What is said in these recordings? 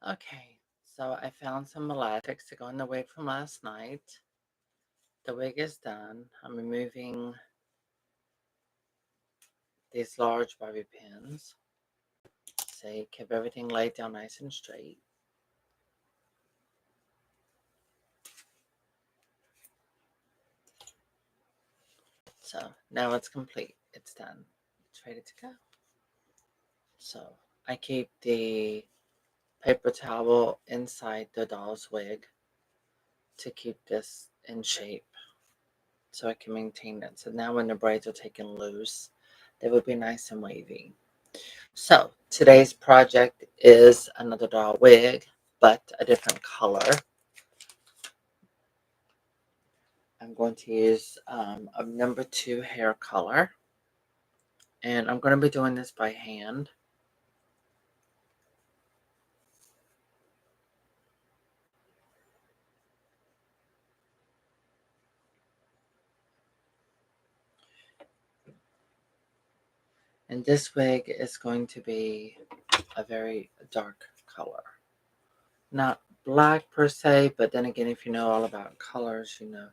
Okay, so I found some elastic to go in the wig from last night. The wig is done. I'm removing these large bobby pins. So keep everything laid down nice and straight. So now it's complete. It's done. It's ready to go. So I keep the paper towel inside the doll's wig to keep this in shape so I can maintain it. So now when the braids are taken loose, they will be nice and wavy. So today's project is another doll wig, but a different color. I'm going to use a number 2 hair color, and I'm going to be doing this by hand. And this wig is going to be a very dark color. Not black per se, but then again, if you know all about colors, you know,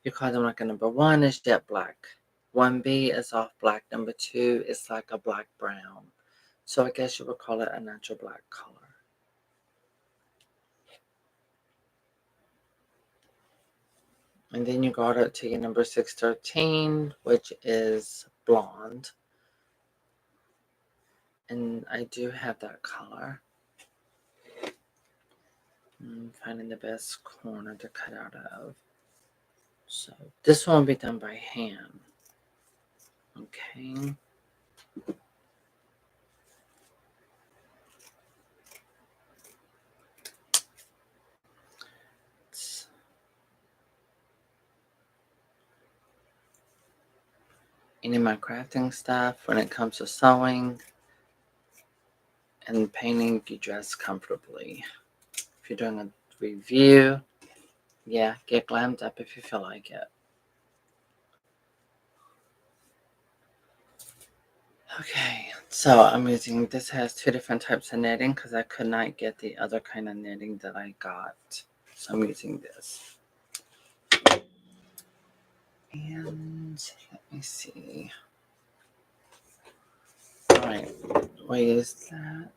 you call them like a number 1 is jet black. 1B is off black. Number 2 is like a black brown. So I guess you would call it a natural black color. And then you go to your number 613, which is blonde. And I do have that color. I'm finding the best corner to cut out of. So this one will be done by hand. Okay. Any of my crafting stuff, when it comes to sewing and painting, you dress comfortably. If you're doing a review, yeah, get glammed up if you feel like it. Okay, so I'm using, this has 2 different types of netting because I could not get the other kind of netting that I got. So I'm using this. And let me see. Alright, we'll use that.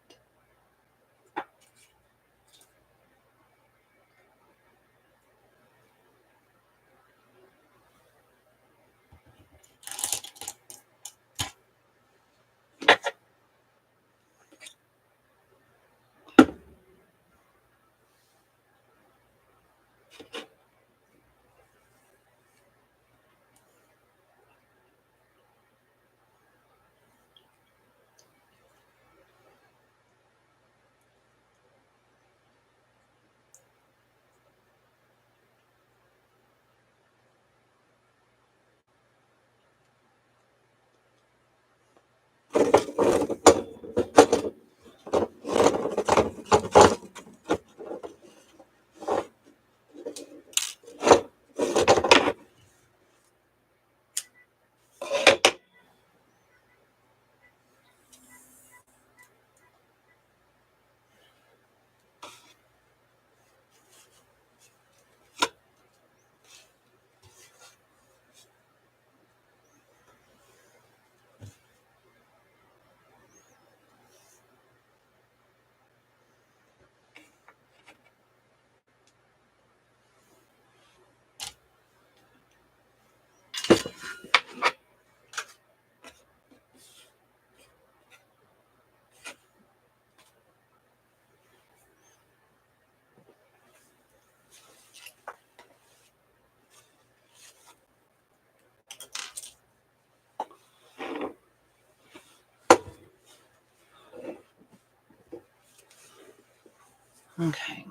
Okay.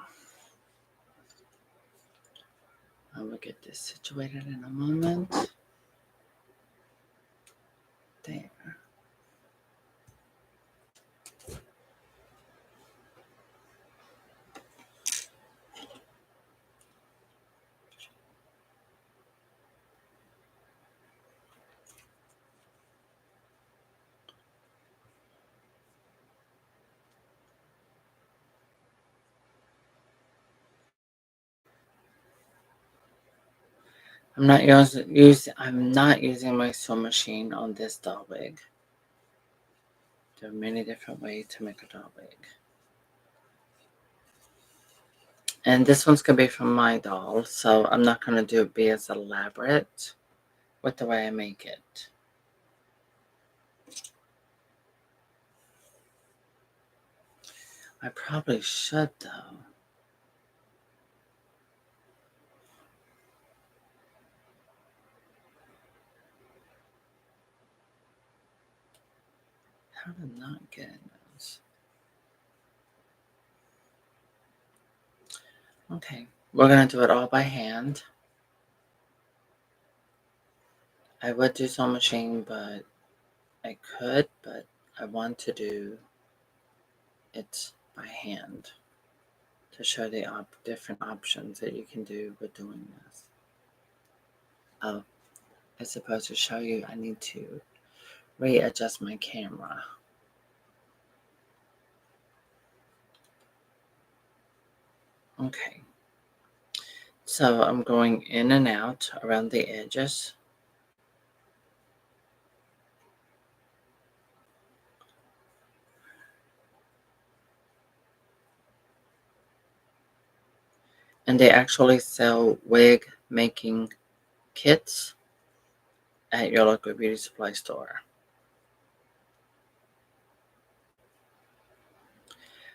I will get this situated in a moment. There. I'm not using my sew machine on this doll wig. There are many different ways to make a doll wig. And this one's going to be from my doll, so I'm not going to be as elaborate with the way I make it. I probably should, though. How to not get those? Okay, we're going to do it all by hand. I would do sew machine, but I could, but I want to do it by hand to show the different options that you can do with doing this. Oh, I suppose to show you, I need to readjust my camera. Okay, so I'm going in and out around the edges. And they actually sell wig making kits at your local beauty supply store.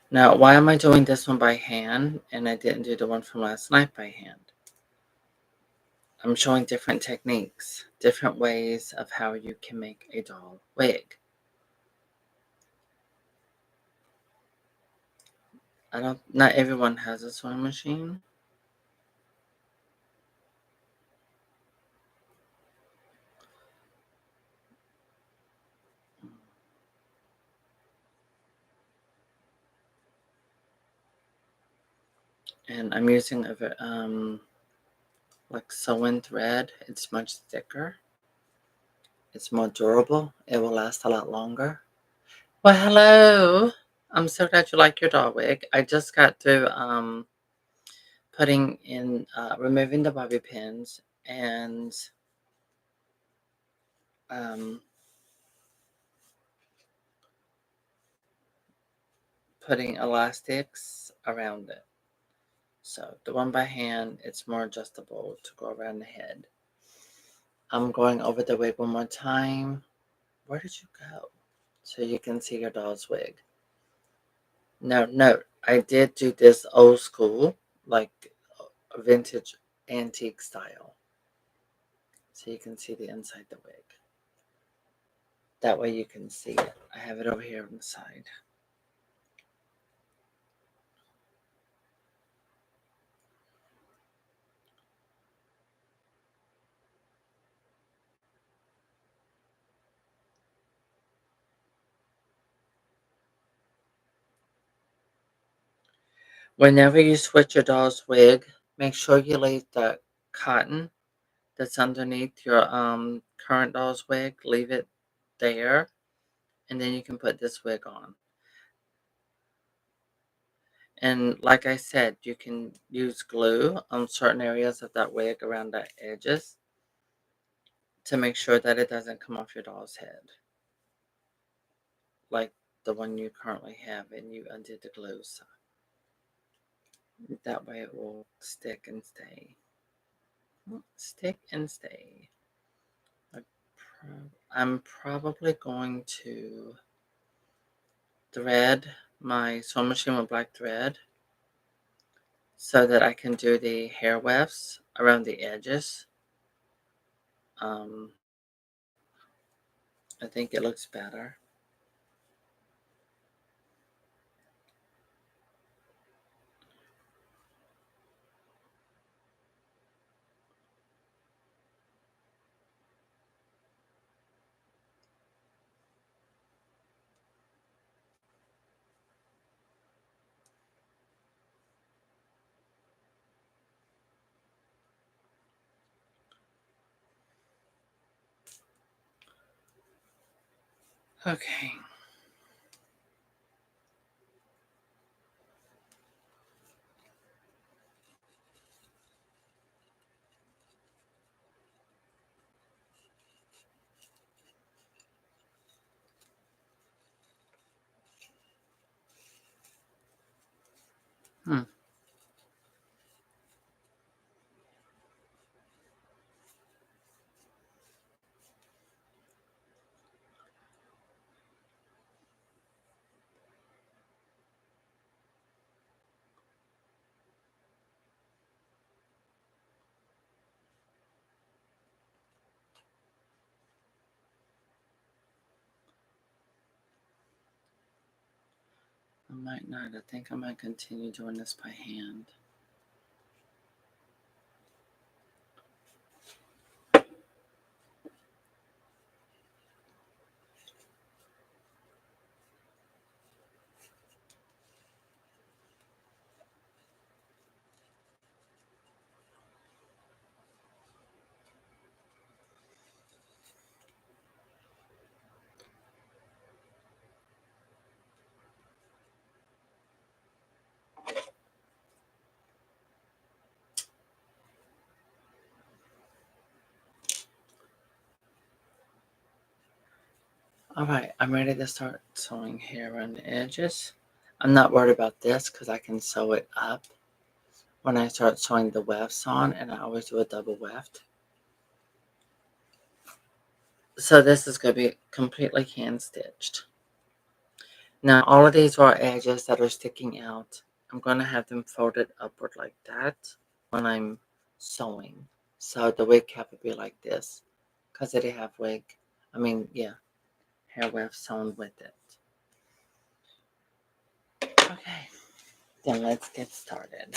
Now, why am I doing this one by hand and I didn't do the one from last night by hand? I'm showing different techniques, different ways of how you can make a doll wig. Not everyone has a sewing machine. And I'm using like sewing thread. It's much thicker. It's more durable. It will last a lot longer. Well, hello. I'm so glad you like your doll wig. I just got through removing the bobby pins and um, putting elastics around it. So the one by hand, it's more adjustable to go around the head. I'm going over the wig one more time. Where did you go? So you can see your doll's wig. Now, note, I did do this old school, like vintage antique style. So you can see the inside the wig. That way you can see it. I have it over here on the side. Whenever you switch your doll's wig, make sure you leave the cotton that's underneath your current doll's wig. Leave it there, and then you can put this wig on. And like I said, you can use glue on certain areas of that wig around the edges to make sure that it doesn't come off your doll's head, like the one you currently have, and you undid the glue. So that way it will stick and stay. Stick and stay. I'm probably going to thread my sewing machine with black thread so that I can do the hair wefts around the edges. I think it looks better. Okay. Hmm. I might not. I think I might continue doing this by hand. Alright, I'm ready to start sewing hair around the edges. I'm not worried about this because I can sew it up when I start sewing the wefts on, and I always do a double weft. So this is going to be completely hand stitched. Now all of these raw edges that are sticking out, I'm going to have them folded upward like that when I'm sewing. So the wig cap would be like this because they have hair weft sewn with it. Okay, then let's get started.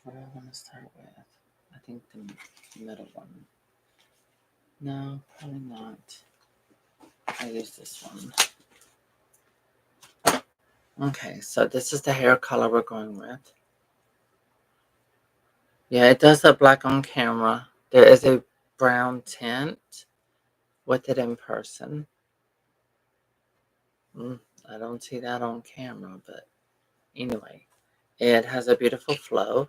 What do I want to start with? I think the middle one. No, probably not. I use this one. Okay, so this is the hair color we're going with. Yeah, it does look black on camera. There is a brown tint with it in person. I don't see that on camera, but anyway, it has a beautiful flow.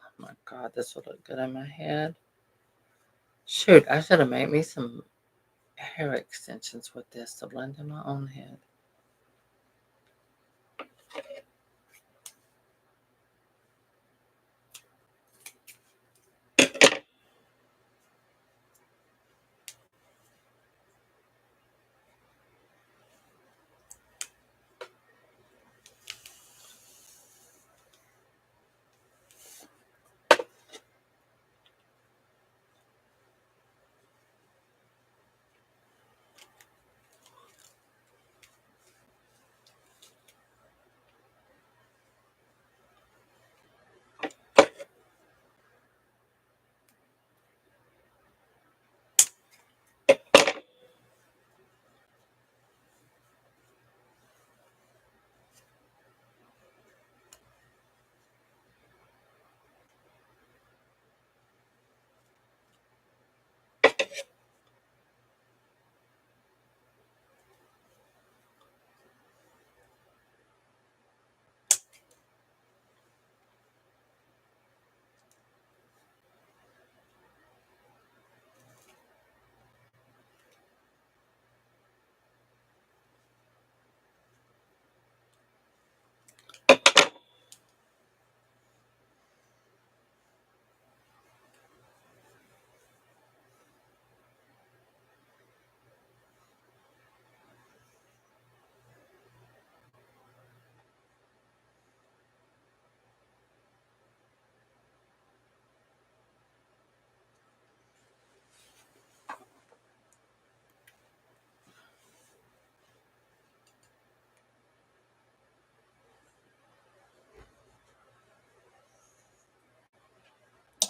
Oh my God, this would look good on my head. Shoot, I should have made me some hair extensions with this to blend in my own head.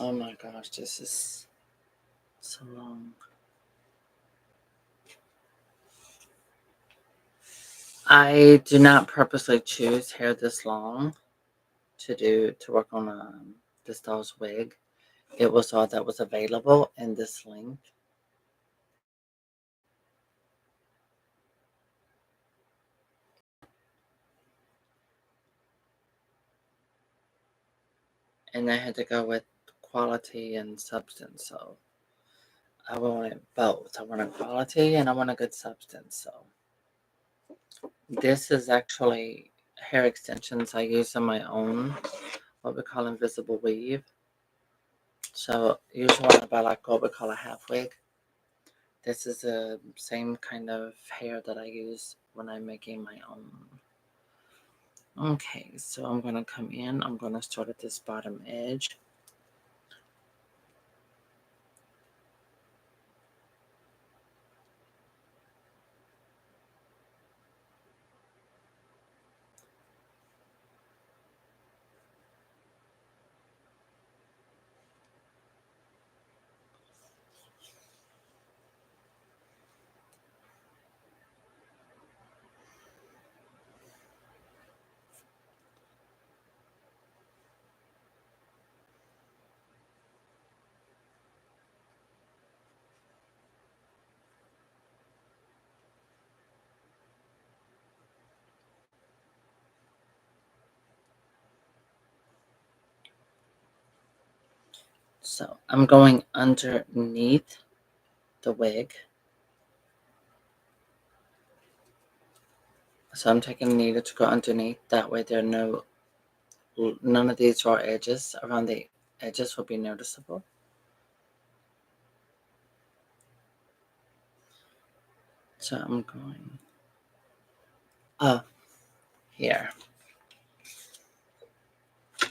Oh my gosh, this is so long. I do not purposely choose hair this long to work on this doll's wig. It was all that was available in this length. And I had to go with quality and substance, so I want both. I want a quality and I want a good substance. So this is actually hair extensions I use on my own, what we call invisible weave. So usually when I buy like what we call a half wig, this is the same kind of hair that I use when I'm making my own. Okay, so I'm going to come in. I'm going to start at this bottom edge. So I'm going underneath the wig. So I'm taking a needle to go underneath. That way there are none of these raw edges around the edges will be noticeable. So I'm going up here.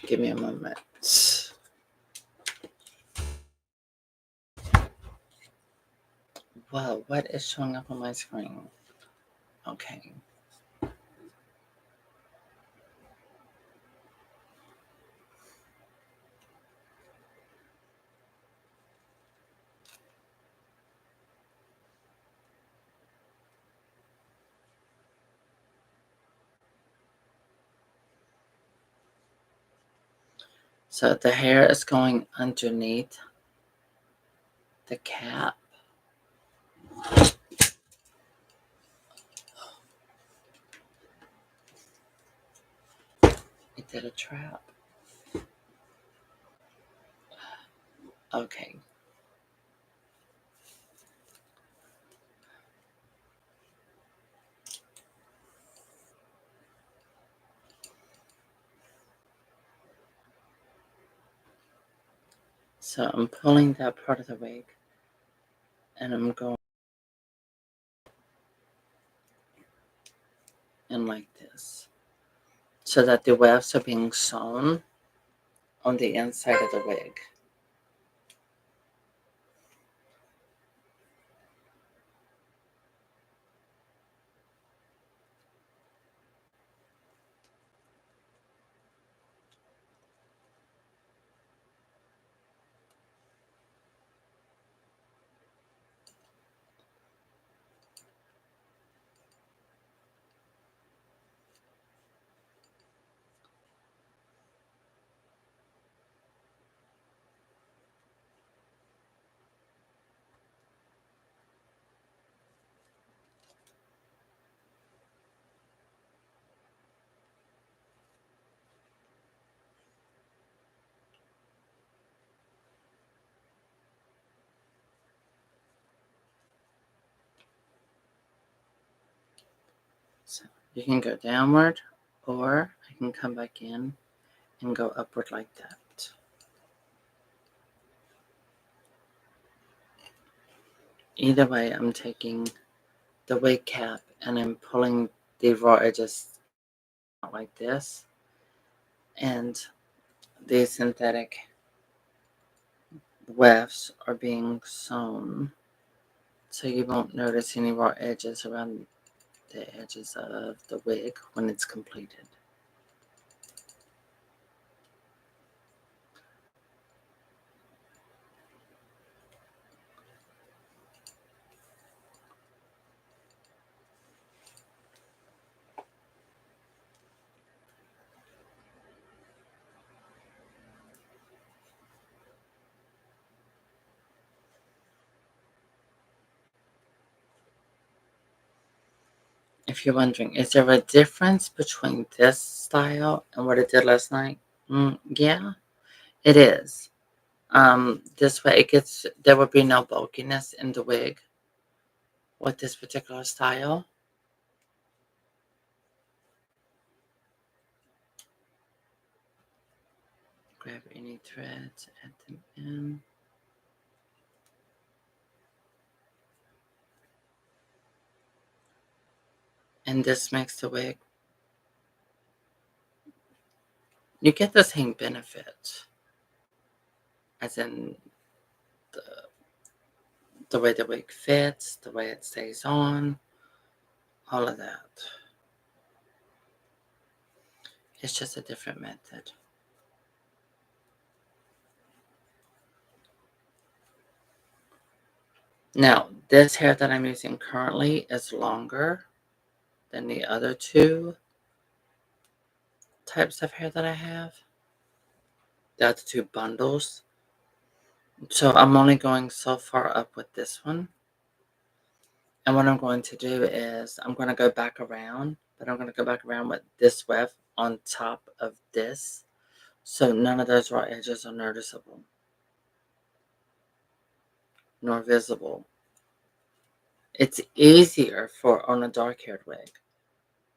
Give me a moment. Whoa, what is showing up on my screen? Okay. So the hair is going underneath the cap. It did a trap. Okay. So I'm pulling that part of the wig and I'm going in like this so that the wefts are being sewn on the inside of the wig. So you can go downward or I can come back in and go upward like that. Either way, I'm taking the wig cap and I'm pulling the raw edges out like this, and the synthetic wefts are being sewn so you won't notice any raw edges around the edges of the wig when it's completed. If you're wondering, is there a difference between this style and what I did last night? Yeah, it is. This way there will be no bulkiness in the wig with this particular style. Grab any threads, add them in. And this makes the wig, you get the same benefit as in the way the wig fits, the way it stays on, all of that. It's just a different method. Now, this hair that I'm using currently is longer than the other two types of hair that I have. The other two bundles. So I'm only going so far up with this one. And what I'm going to do is I'm going to go back around, but I'm going to go back around with this weft on top of this. So none of those raw edges are noticeable nor visible. It's easier for on a dark-haired wig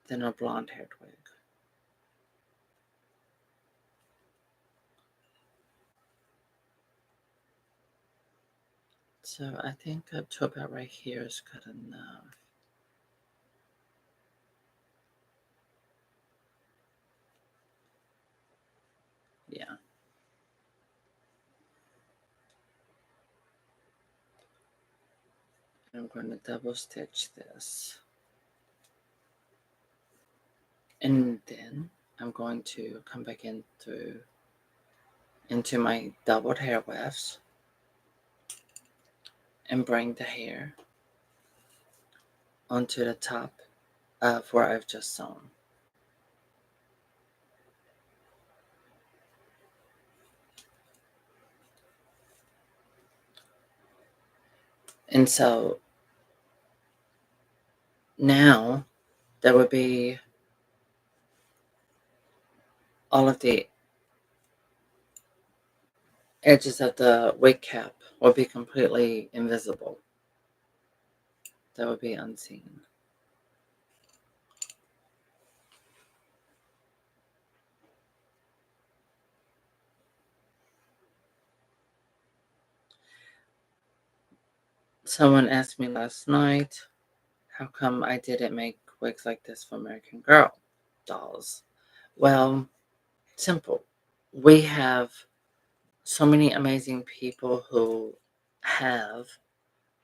than a blonde-haired wig. So I think up to about right here is good enough. Yeah. I'm going to double stitch this. And then I'm going to come back into my doubled hair wefts and bring the hair onto the top of where I've just sewn. And so now there would be all of the edges of the wig cap will be completely invisible. That would be unseen. Someone asked me last night, how come I didn't make wigs like this for American Girl dolls? Well, simple. We have so many amazing people who have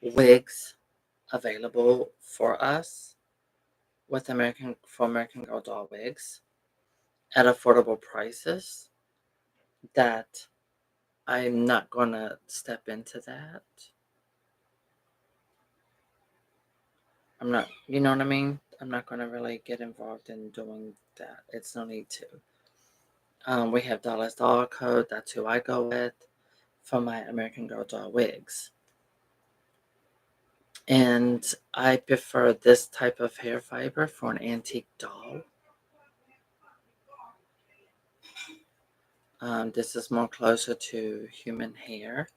wigs available for us with American Girl doll wigs at affordable prices that I'm not gonna step into that. I'm not, you know what I mean? I'm not gonna really get involved in doing that. It's no need to. We have Dollar's Dollar Code. That's who I go with for my American Girl doll wigs. And I prefer this type of hair fiber for an antique doll. This is more closer to human hair.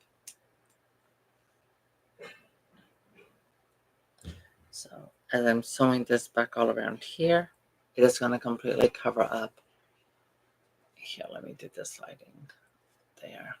So as I'm sewing this back all around here, it is going to completely cover up. Here, let me do this lighting. There.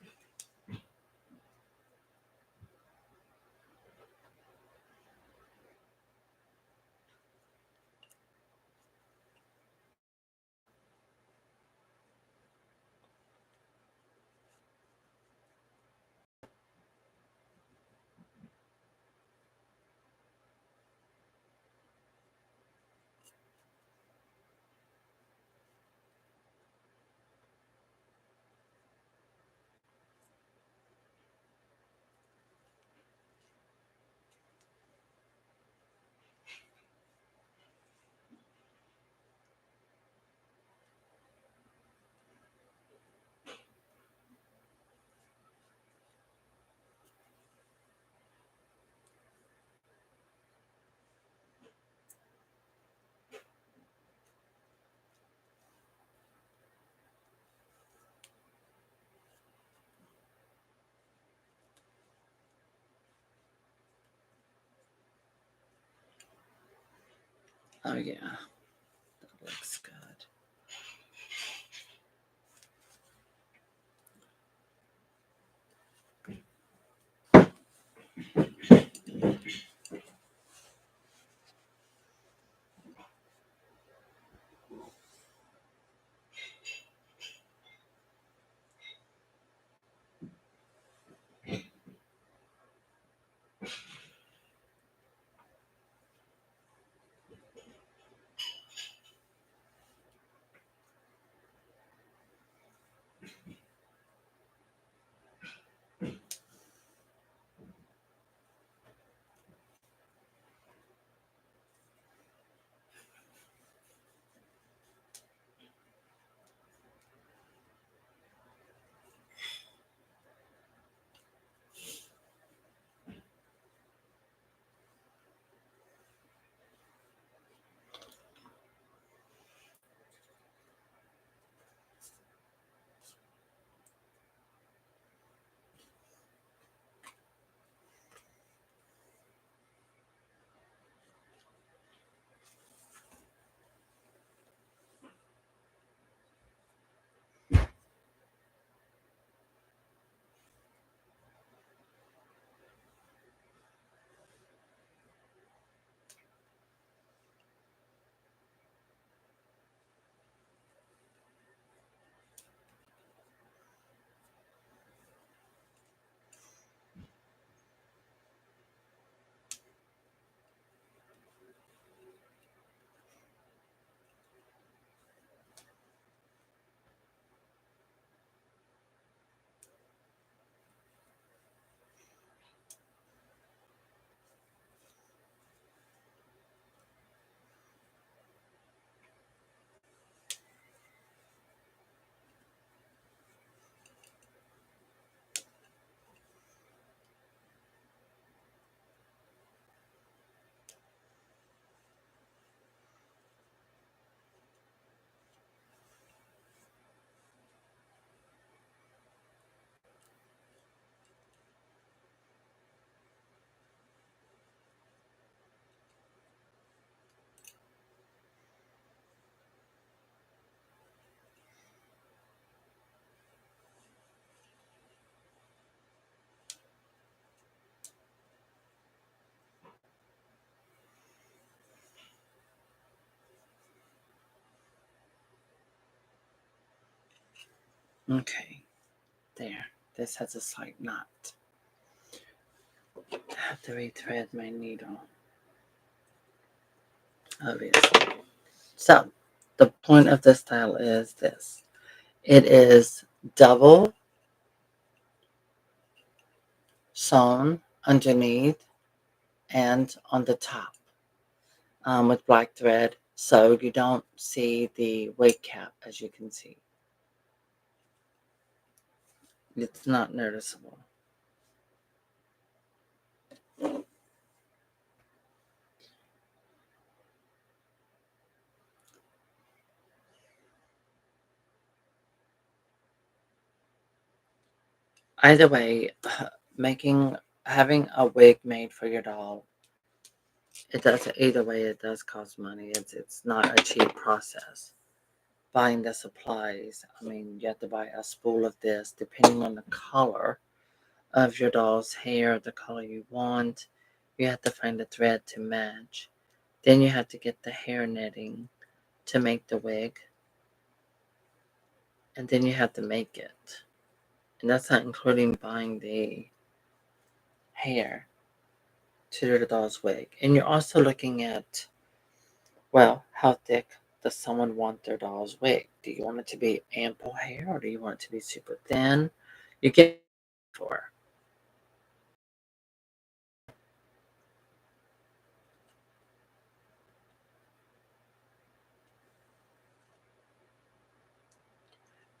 Oh yeah, that looks good. Okay, there. This has a slight knot. I have to rethread my needle, obviously. So, the point of this style is this. It is double sewn underneath and on the top with black thread, so you don't see the wig cap, as you can see. It's not noticeable. Either way, having a wig made for your doll, it does either way. It does cost money. It's not a cheap process. Buying the supplies, I mean, you have to buy a spool of this, depending on the color of your doll's hair, the color you want. You have to find a thread to match. Then you have to get the hair netting to make the wig, and then you have to make it. And that's not including buying the hair to do the doll's wig. And you're also looking at, well, how thick does someone want their doll's wig? Do you want it to be ample hair or do you want it to be super thin? You get for.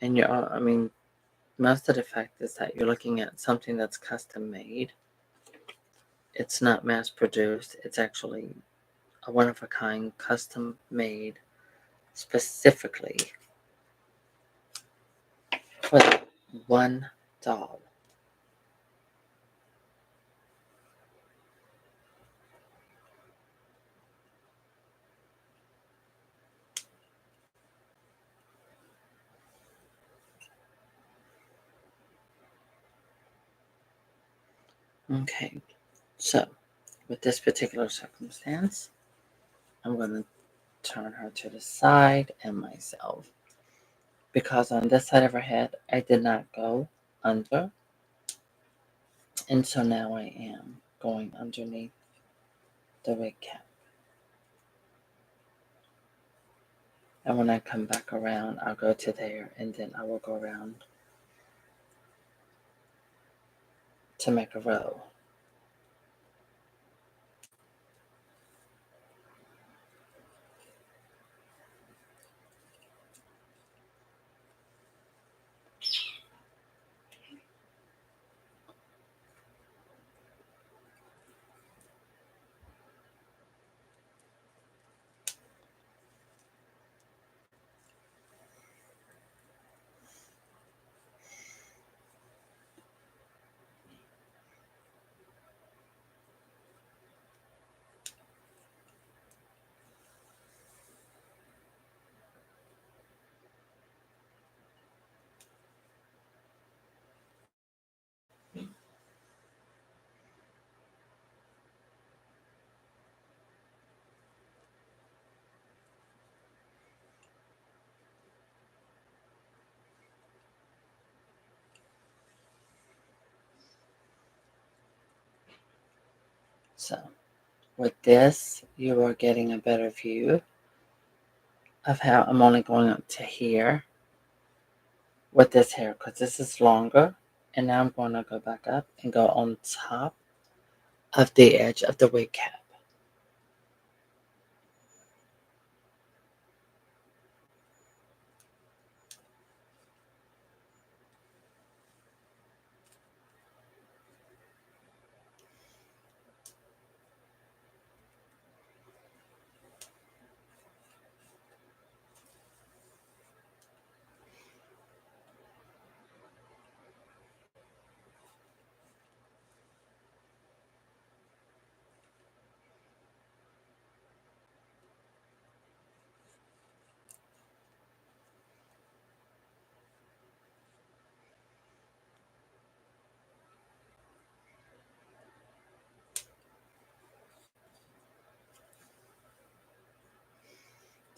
And I mean, most of the fact is that you're looking at something that's custom made. It's not mass produced. It's actually a one of a kind, custom made specifically for that one doll. Okay, so with this particular circumstance, I'm going to turn her to the side and myself. Because on this side of her head, I did not go under. And so now I am going underneath the wig cap. And when I come back around, I'll go to there and then I will go around to make a row. So with this, you are getting a better view of how I'm only going up to here with this hair because this is longer. And now I'm going to go back up and go on top of the edge of the wig cap.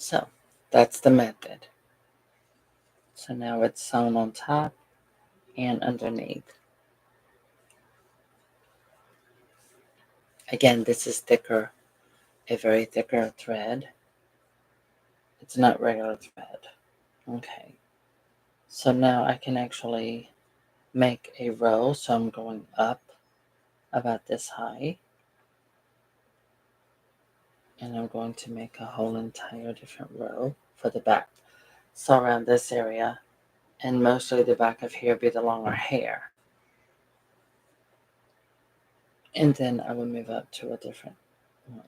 So that's the method. So now it's sewn on top and underneath. Again, this is thicker, a very thicker thread. It's not regular thread. Okay. So now I can actually make a row. So I'm going up about this high. And I'm going to make a whole entire different row for the back. So around this area, and mostly the back of here be the longer hair. And then I will move up to a different one.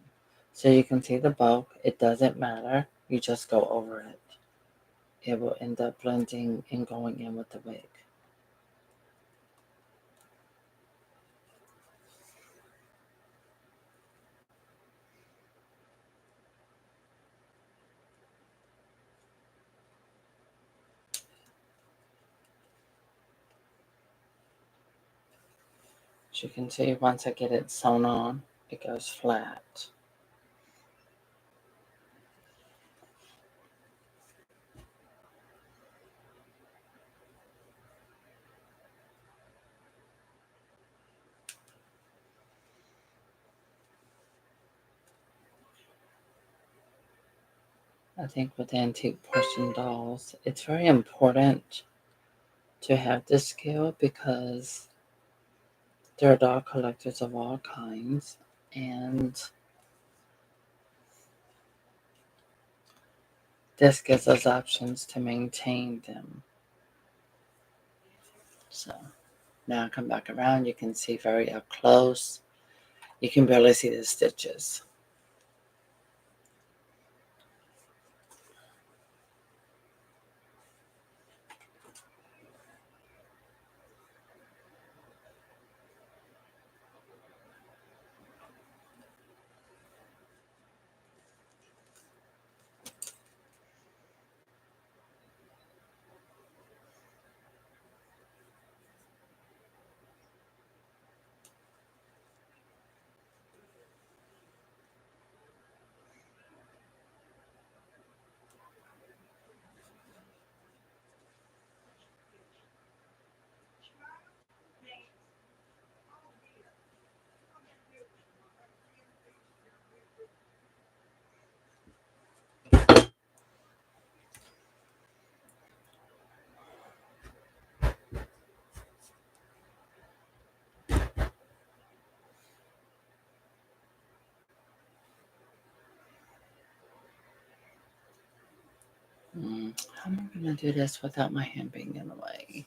So you can see the bulk. It doesn't matter. You just go over it. It will end up blending and going in with the wig. As you can see, once I get it sewn on, it goes flat. I think with antique porcelain dolls, it's very important to have this skill because there are doll collectors of all kinds, and this gives us options to maintain them. So now I come back around, you can see very up close. You can barely see the stitches. How am I going to do this without my hand being in the way?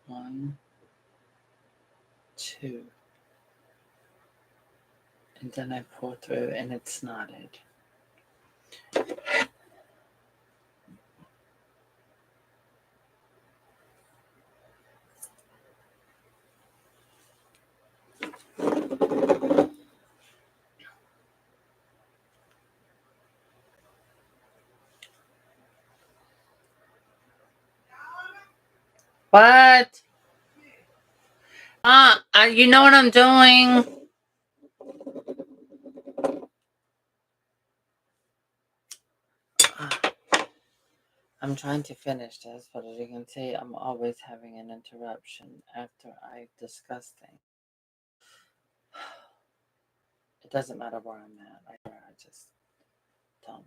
One, two. And then I pull through and it's knotted. What? You know what I'm doing? I'm trying to finish this, but as you can see, I'm always having an interruption after I discuss things. It doesn't matter where I'm at. I just don't.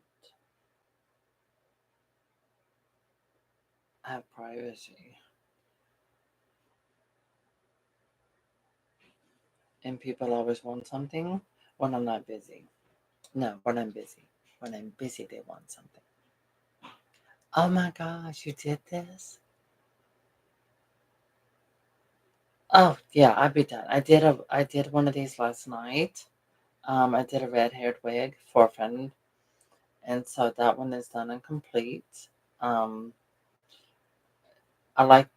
I have privacy. And people always want something when I'm not busy. No, when I'm busy. When I'm busy, they want something. Oh my gosh, you did this? Oh yeah, I'd be done. I did one of these last night. I did a red haired wig for a friend, and so that one is done and complete. Um, I like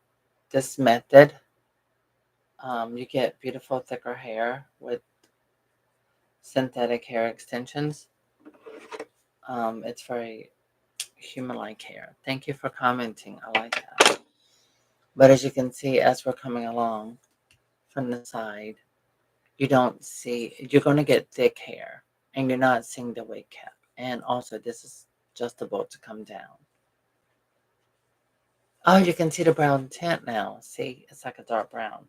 this method. You get beautiful thicker hair with synthetic hair extensions. It's very human-like hair. Thank you for commenting. I like that. But as you can see, as we're coming along from the side, you don't see, you're going to get thick hair, and you're not seeing the wig cap. And also, this is adjustable to come down. Oh, you can see the brown tint now. See, it's like a dark brown.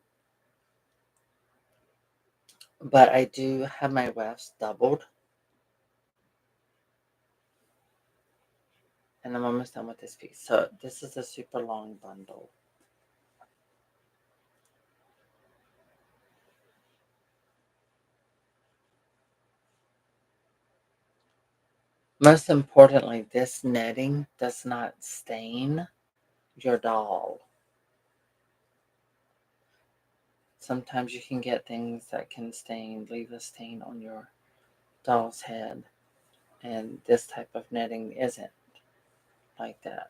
But I do have my wefts doubled. And I'm almost done with this piece. So this is a super long bundle. Most importantly, this netting does not stain your doll. Sometimes you can get things that can leave a stain on your doll's head. And this type of netting isn't like that.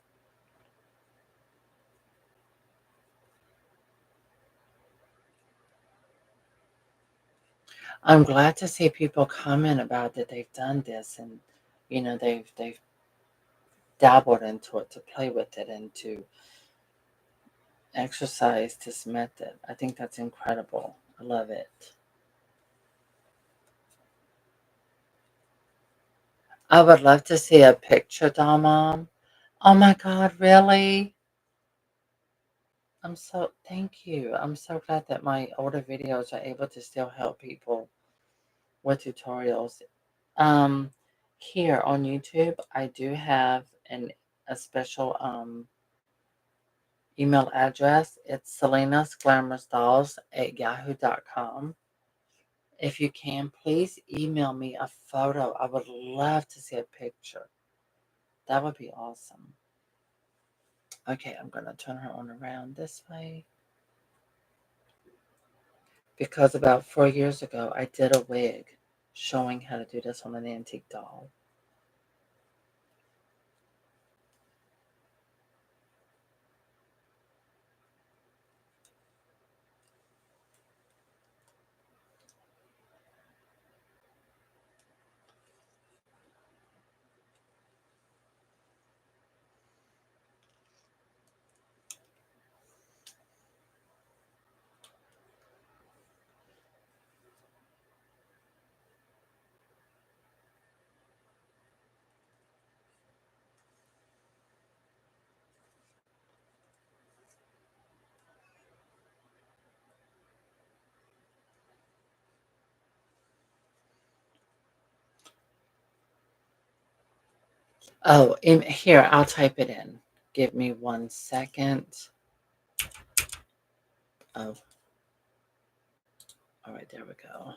I'm glad to see people comment about that they've done this, and they've dabbled into it, to play with it and to exercise this method. I think that's incredible. I love it. I would love to see a picture, doll mom. Oh my God, really? Thank you. I'm so glad that my older videos are able to still help people with tutorials. Um, Here on YouTube, I do have a special email address. It's Selena's Glamorous Dolls at yahoo.com. If you can, please email me a photo. I would love to see a picture. That would be awesome. Okay, I'm going to turn her on around this way. Because about 4 years ago, I did a wig showing how to do this on an antique doll. Oh, here, I'll type it in. Give me 1 second. Oh, all right, there we go.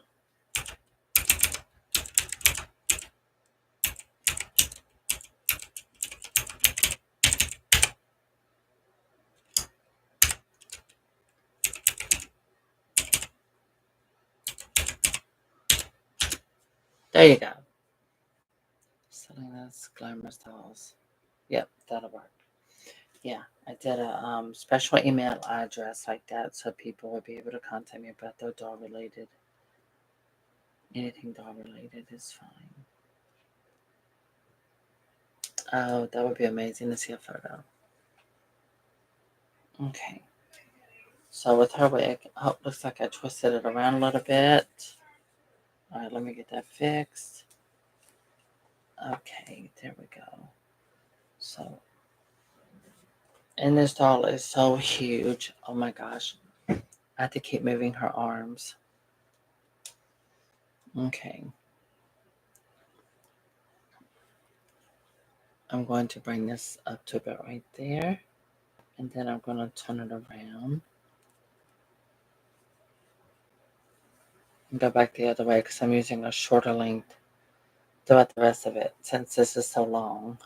There you go. Selena's Glamorous Dolls. Yep, that'll work. Yeah, I did a special email address like that so people would be able to contact me about their doll related. Anything doll related is fine. Oh, that would be amazing to see a photo. Okay. So with her wig, oh, looks like I twisted it around a little bit. All right, let me get that fixed. Okay, there we go. So, and this doll is so huge. Oh my gosh. I have to keep moving her arms. Okay. I'm going to bring this up to about right there. And then I'm going to turn it around and go back the other way because I'm using a shorter length throughout the rest of it since this is so long.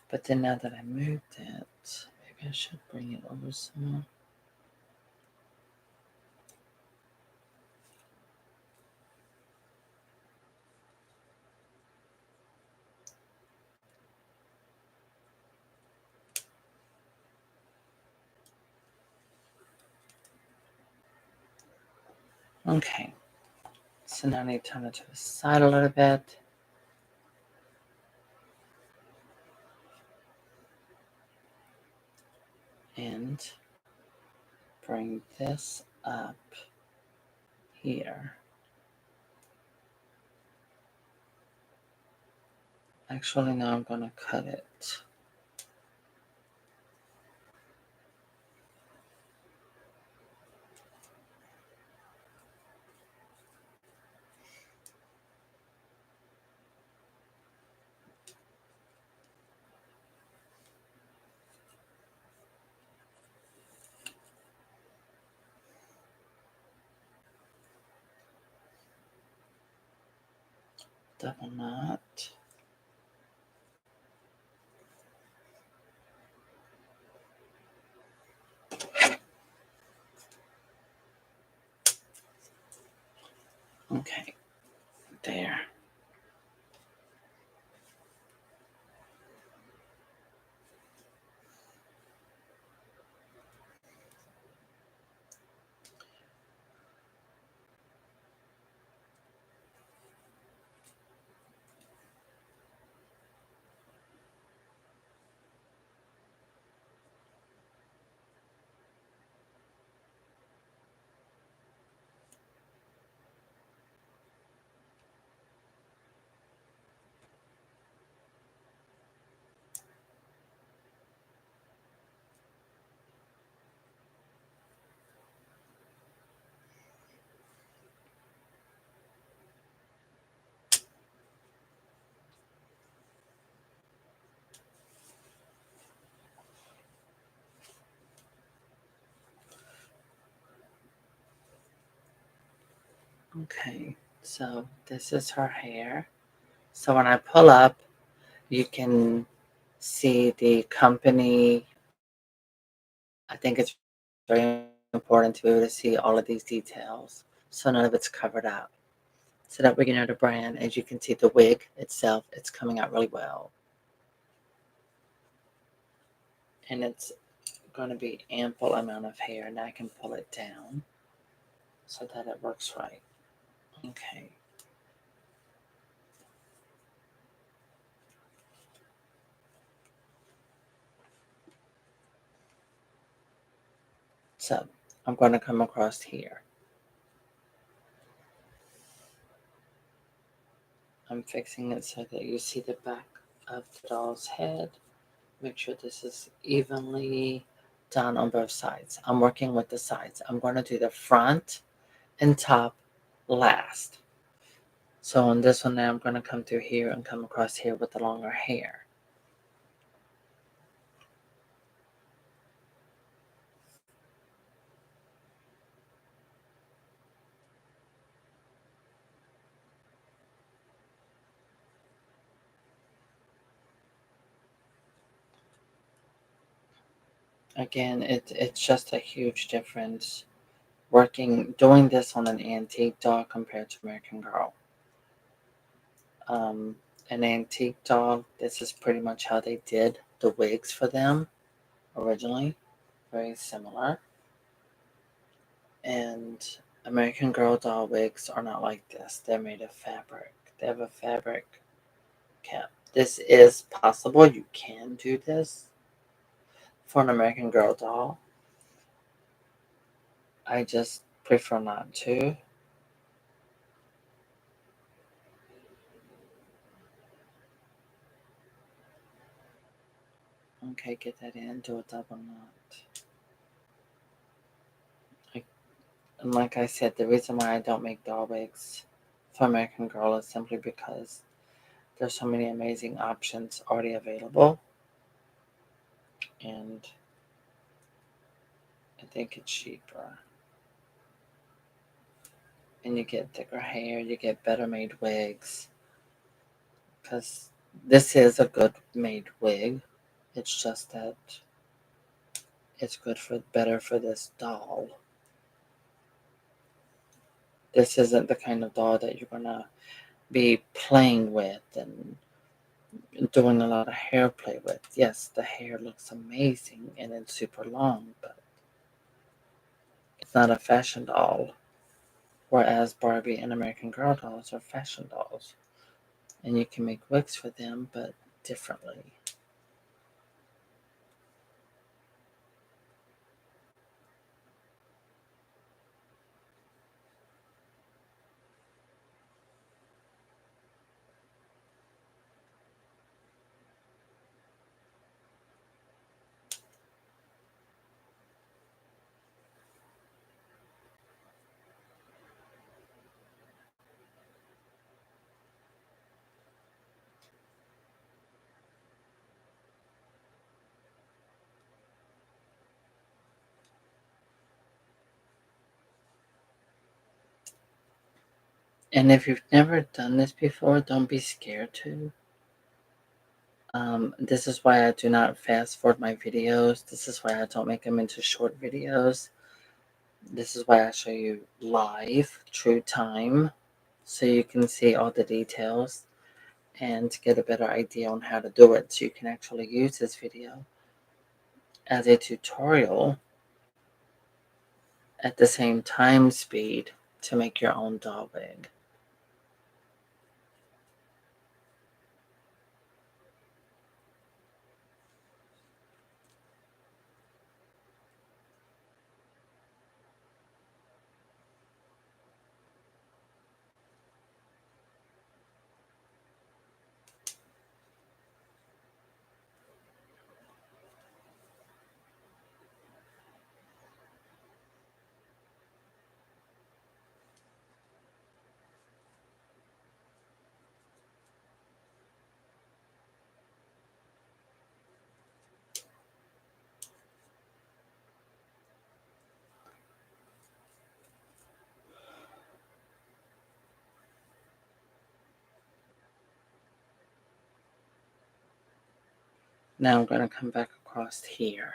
But then now that I moved it, maybe I should bring it over some more. Okay. So now I need to turn it to the side a little bit. And bring this up here. Actually, now I'm going to cut it. Double knot. Okay, there. Okay, so this is her hair. So when I pull up, you can see the company. I think it's very important to be able to see all of these details so none of it's covered up. So that way you know the brand. As you can see, the wig itself, it's coming out really well. And it's going to be ample amount of hair. Now I can pull it down so that it works right. Okay. So I'm going to come across here. I'm fixing it so that you see the back of the doll's head. Make sure this is evenly done on both sides. I'm working with the sides. I'm going to do the front and top last. So on this one now, I'm going to come through here and come across here with the longer hair. Again, it's just a huge difference doing this on an antique doll compared to American Girl. An antique doll, this is pretty much how they did the wigs for them originally. Very similar. And American Girl doll wigs are not like this. They're made of fabric. They have a fabric cap. This is possible. You can do this for an American Girl doll. I just prefer not to. Okay, get that in. Do a double knot. And like I said, the reason why I don't make doll wigs for American Girl is simply because there's so many amazing options already available. And I think it's cheaper. And you get thicker hair, you get better made wigs. Because This is a good made wig. It's just that it's better for this doll. This isn't the kind of doll that you're gonna be playing with and doing a lot of hair play with. Yes, the hair looks amazing and it's super long, but it's not a fashion doll. Whereas Barbie and American Girl dolls are fashion dolls. And you can make wigs for them, but differently. And if you've never done this before, don't be scared to. This is why I do not fast forward my videos. This is why I don't make them into short videos. This is why I show you live, true time, so you can see all the details and get a better idea on how to do it, so you can actually use this video as a tutorial at the same time speed to make your own doll wig. Now I'm going to come back across here.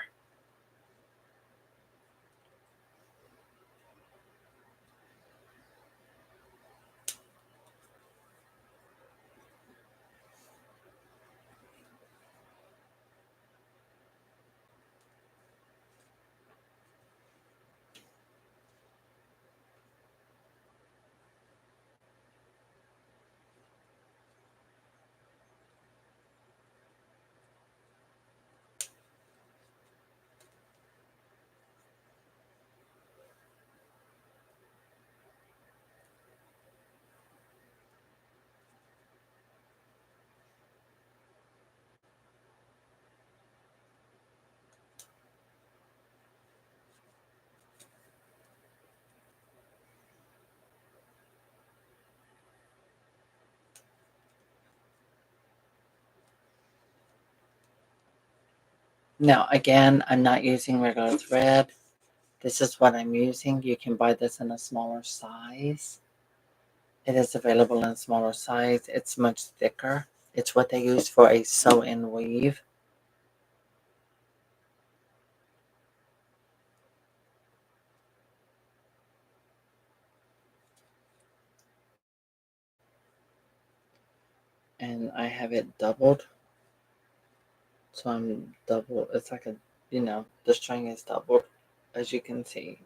Now, again, I'm not using regular thread. This is what I'm using. You can buy this in a smaller size. It is available in a smaller size. It's much thicker. It's what they use for a sew-in weave. And I have it doubled. So I'm double. It's like the string is doubled, as you can see.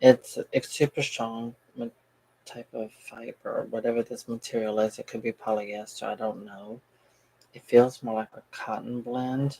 It's super strong type of fiber, whatever this material is. It could be polyester. I don't know. It feels more like a cotton blend.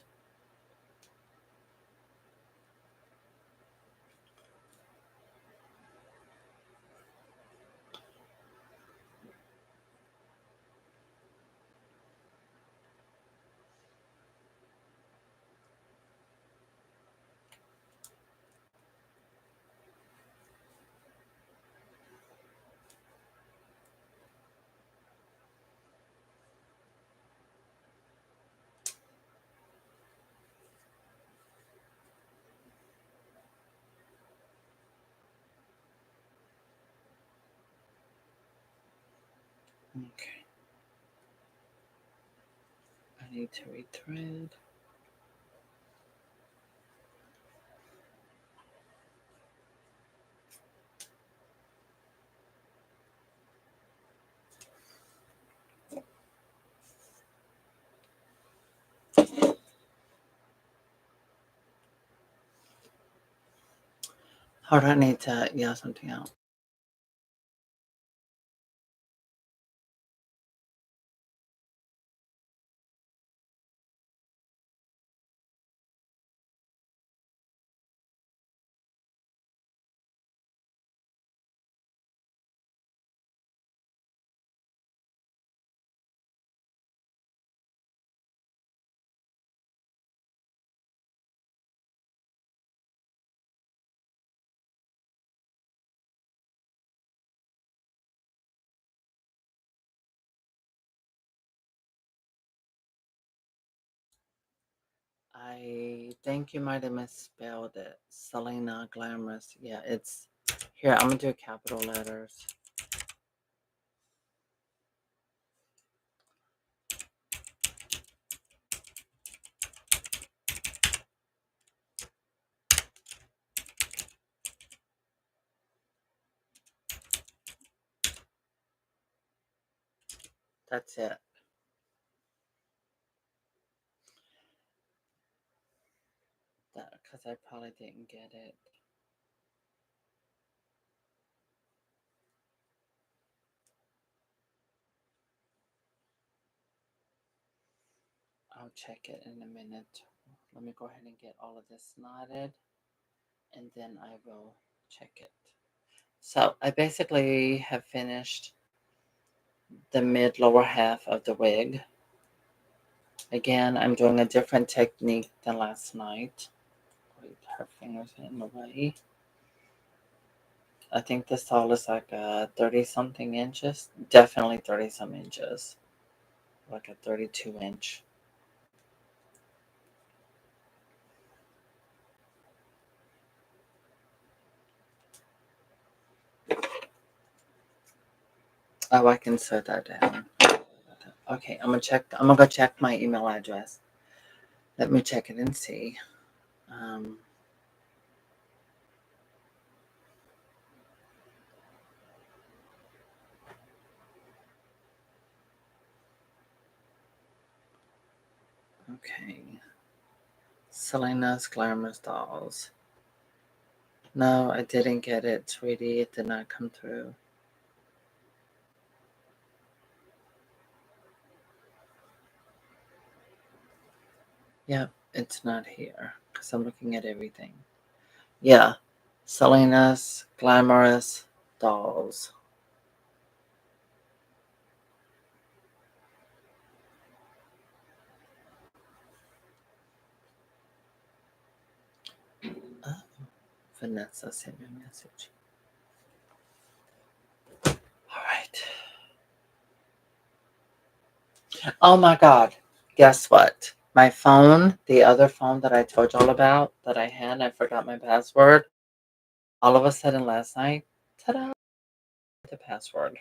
Okay. need to rethread. Hold on, I need to yell something out. I think you might have misspelled it. Selena Glamorous. Yeah, it's here. I'm gonna do capital letters. That's it. That because I probably didn't get it. I'll check it in a minute. Let me go ahead and get all of this knotted, and then I will check it. So I basically have finished the mid lower half of the wig. Again, I'm doing a different technique than last night. Wait, her fingers are in the way. I think this doll is like 30 something inches. Definitely 30 some inches. Like a 32-inch. Oh, I can set that down. Okay, I'm gonna go check my email address. Let me check it and see. Um, okay. Selena's Glamorous Dolls. No, I didn't get it, sweetie. It did not come through. Yep, it's not here because I'm looking at everything. Yeah, Selena's Glamorous Dolls. Oh, Vanessa sent me a message. All right. Oh my God. Guess what? My phone, the other phone that I told y'all about that I had, I forgot my password. All of a sudden last night, ta-da, the password.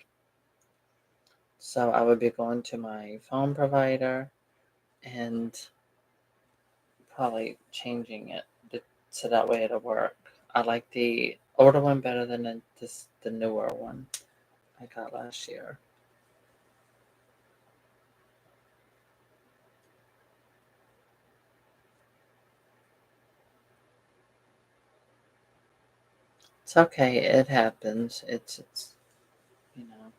So I would be going to my phone provider and probably changing it so that way it'll work. I like the older one better than the newer one I got last year. It's okay. It happens. It's you know.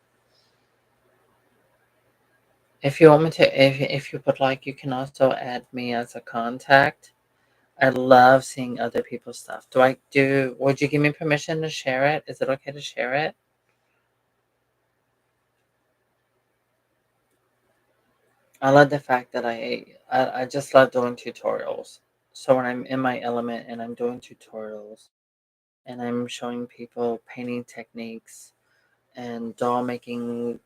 If you want me to, if you would like, you can also add me as a contact. I love seeing other people's stuff. Would you give me permission to share it? Is it okay to share it? I love the fact that I just love doing tutorials. So when I'm in my element and I'm doing tutorials and I'm showing people painting techniques and doll making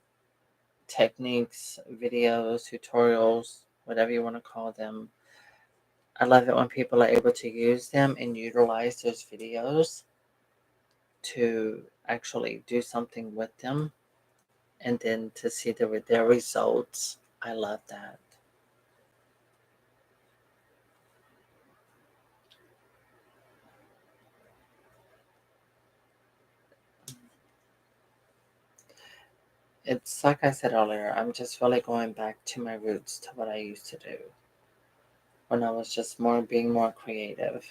techniques, videos, tutorials, whatever you want to call them. I love it when people are able to use them and utilize those videos to actually do something with them and then to see their results. I love that. It's like I said earlier, I'm just really going back to my roots, to what I used to do when I was just being more creative.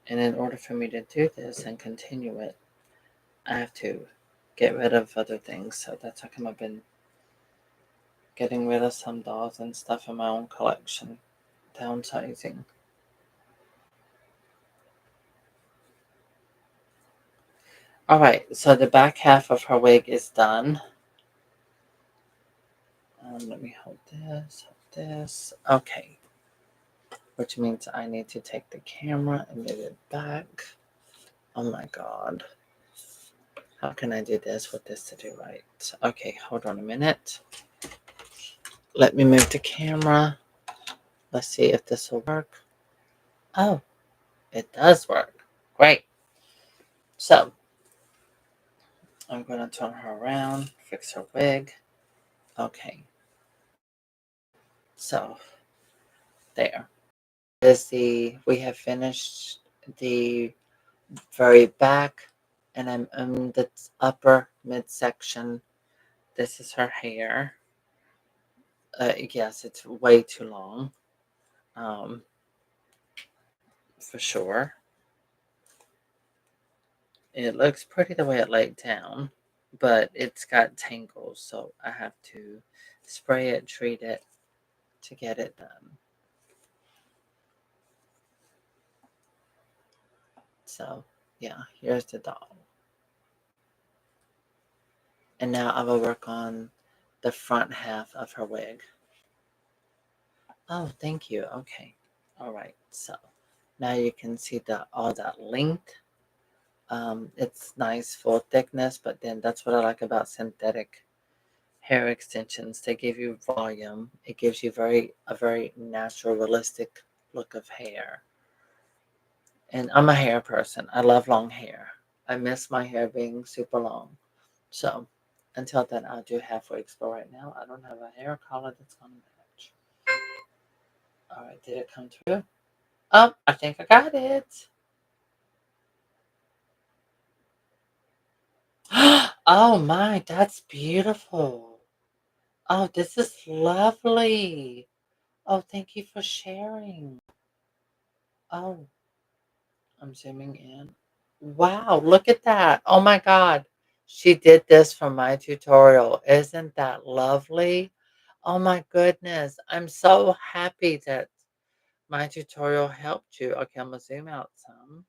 And in order for me to do this and continue it, I have to get rid of other things. So that's how come I've been getting rid of some dolls and stuff in my own collection, downsizing. All right, so the back half of her wig is done. Let me hold this. Okay, which means I need to take the camera and move it back. Oh my God. How can I do this with this to do right? Okay, hold on a minute. Let me move the camera. Let's see if this will work. Oh, it does work. Great. So, I'm going to turn her around, fix her wig. Okay. So, there. We have finished the very back, and I'm in the upper midsection. This is her hair. Yes, it's way too long, um, for sure. It looks pretty the way it laid down, but it's got tangles, so I have to spray it, treat it to get it done. So, yeah, here's the doll. And now I will work on the front half of her wig. Oh, thank you. Okay. All right. So now you can see all that length. It's nice full thickness, but then that's what I like about synthetic hair extensions. They give you volume. It gives you a very natural, realistic look of hair. And I'm a hair person. I love long hair. I miss my hair being super long. So until then, I'll do half wigs. But right now, I don't have a hair color that's going to match. All right, did it come through? Oh, I think I got it. Oh my, that's beautiful. Oh, this is lovely. Oh, thank you for sharing. Oh, I'm zooming in. Wow, look at that. Oh my God. She did this for my tutorial. Isn't that lovely? Oh my goodness. I'm so happy that my tutorial helped you. Okay, I'm gonna zoom out some.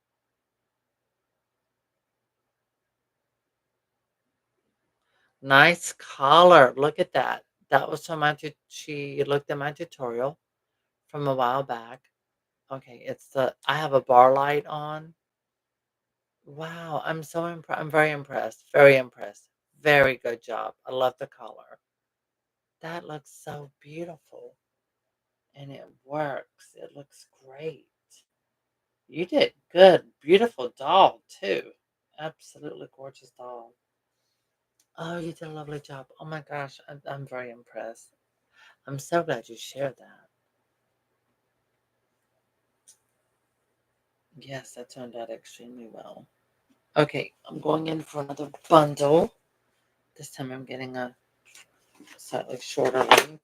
Nice collar. Look at that. That was from she looked at my tutorial from a while back. Okay, I have a bar light on. Wow, I'm so impressed. I'm very impressed. Very impressed. Very good job. I love the color. That looks so beautiful. And it works. It looks great. You did good. Beautiful doll, too. Absolutely gorgeous doll. Oh, you did a lovely job. Oh my gosh, I'm very impressed. I'm so glad you shared that. Yes, that turned out extremely well. Okay, I'm going in for another bundle. This time I'm getting a slightly shorter length.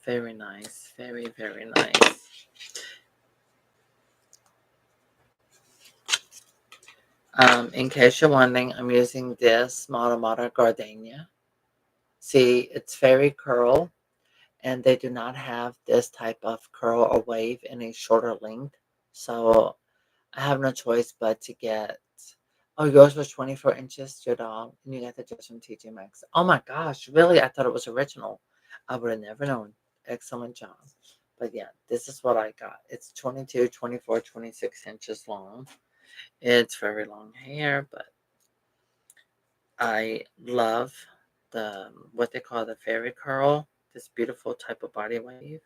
Very nice. Very, very nice. In case you're wondering, I'm using this Mata Gardenia. See, it's very curl, and they do not have this type of curl or wave in a shorter length. So I have no choice but to get. Oh, yours was 24 inches, your dog, and you got the dress from TJ Maxx. Oh my gosh, really? I thought it was original. I would have never known. Excellent job. But yeah, this is what I got. It's 22, 24, 26 inches long. It's very long hair, but I love what they call the fairy curl, this beautiful type of body wave.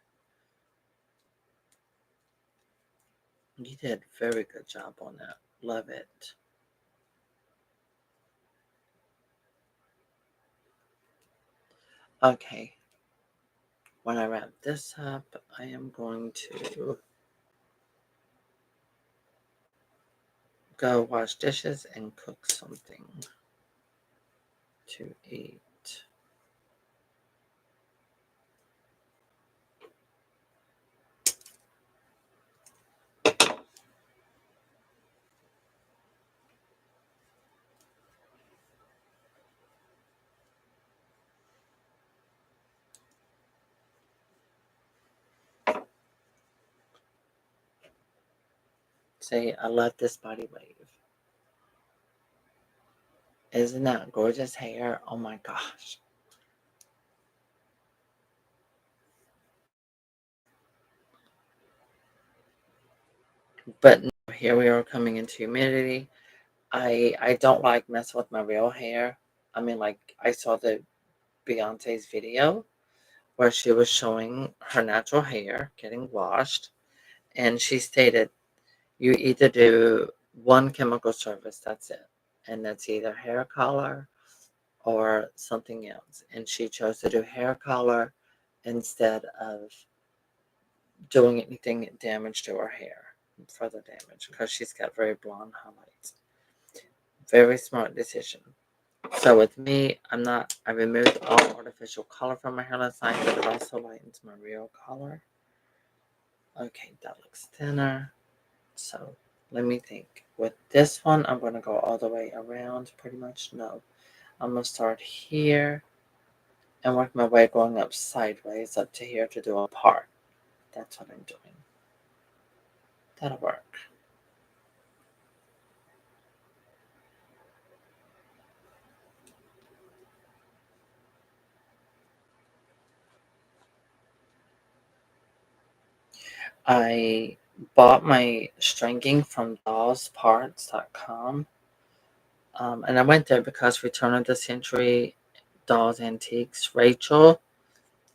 You did a very good job on that. Love it. Okay. when I wrap this up, I am going to go wash dishes and cook something to eat. See, I love this body wave. Isn't that gorgeous hair? Oh my gosh. But here we are coming into humidity. I don't like messing with my real hair. I mean, like, I saw the Beyonce's video where she was showing her natural hair getting washed, and she stated you either do one chemical service, that's it, and that's either hair color or something else. And she chose to do hair color instead of doing anything damage to her hair, further damage, because she's got very blonde highlights. Very smart decision. So with me, I removed all artificial color from my hairline line, but it also lightens my real color. Okay, that looks thinner. So let me think. With this one, I'm going to go all the way around pretty much. No, I'm going to start here and work my way going up sideways up to here to do a part. That's what I'm doing. That'll work. I bought my stringing from dollsparts.com. And I went there because Return of the Century Dolls Antiques, Rachel,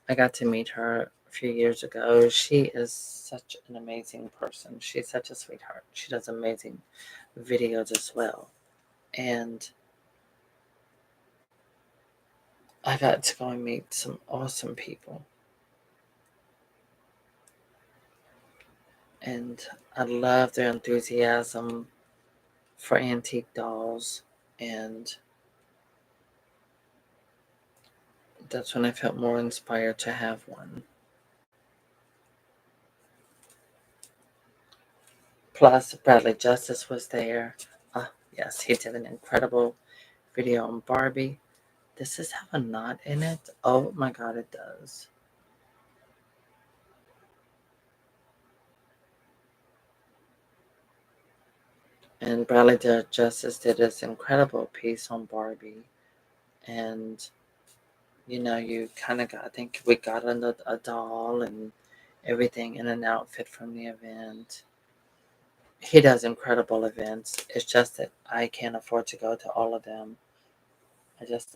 I got to meet her a few years ago. She is such an amazing person. She's such a sweetheart. She does amazing videos as well. And I got to go and meet some awesome people. And I love their enthusiasm for antique dolls. And that's when I felt more inspired to have one. Plus, Bradley Justice was there. Yes, he did an incredible video on Barbie. Does this have a knot in it? Oh my god, it does. And Bradley Justice did this incredible piece on Barbie. And, you kind of got, I think we got a doll and everything in an outfit from the event. He does incredible events. It's just that I can't afford to go to all of them.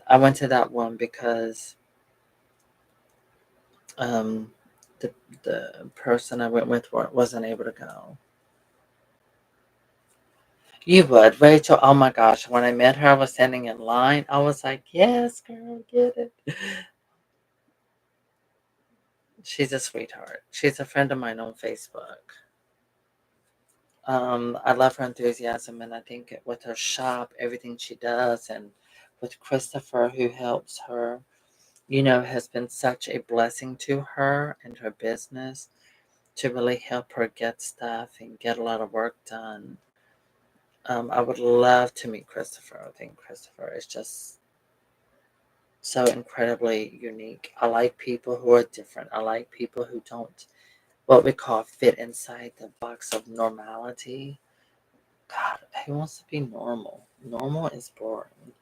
I went to that one because um, the person I went with wasn't able to go. You would, Rachel. Oh my gosh, when I met her, I was standing in line. I was like, "Yes, girl, get it." She's a sweetheart. She's a friend of mine on Facebook. I love her enthusiasm, and I think with her shop, everything she does, and with Christopher, who helps her, has been such a blessing to her and her business to really help her get stuff and get a lot of work done. I would love to meet Christopher. I think Christopher is just so incredibly unique. I like people who are different. I like people who don't, what we call, fit inside the box of normality. God, who wants to be normal? Normal is boring.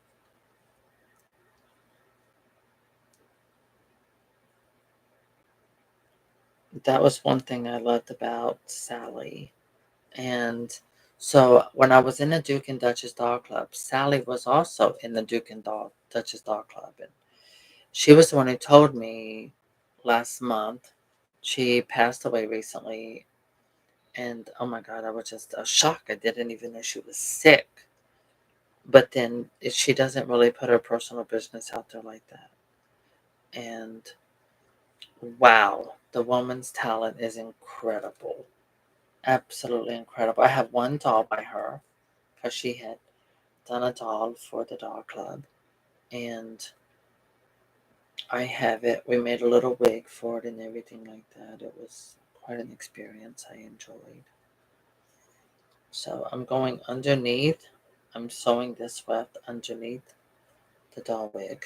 That was one thing I loved about Sally. And so when I was in the Duke and Duchess Dog Club, Sally was also in the Duke and Duchess Dog Club. And she was the one who told me last month. She passed away recently. And oh my God, I was just a shock. I didn't even know she was sick. But then she doesn't really put her personal business out there like that. And Wow, the woman's talent is incredible. Absolutely incredible. I have one doll by her because she had done a doll for the doll club, and I have it. We made a little wig for it and everything like that. It was quite an experience I enjoyed. So I'm going underneath. I'm sewing this weft underneath the doll wig.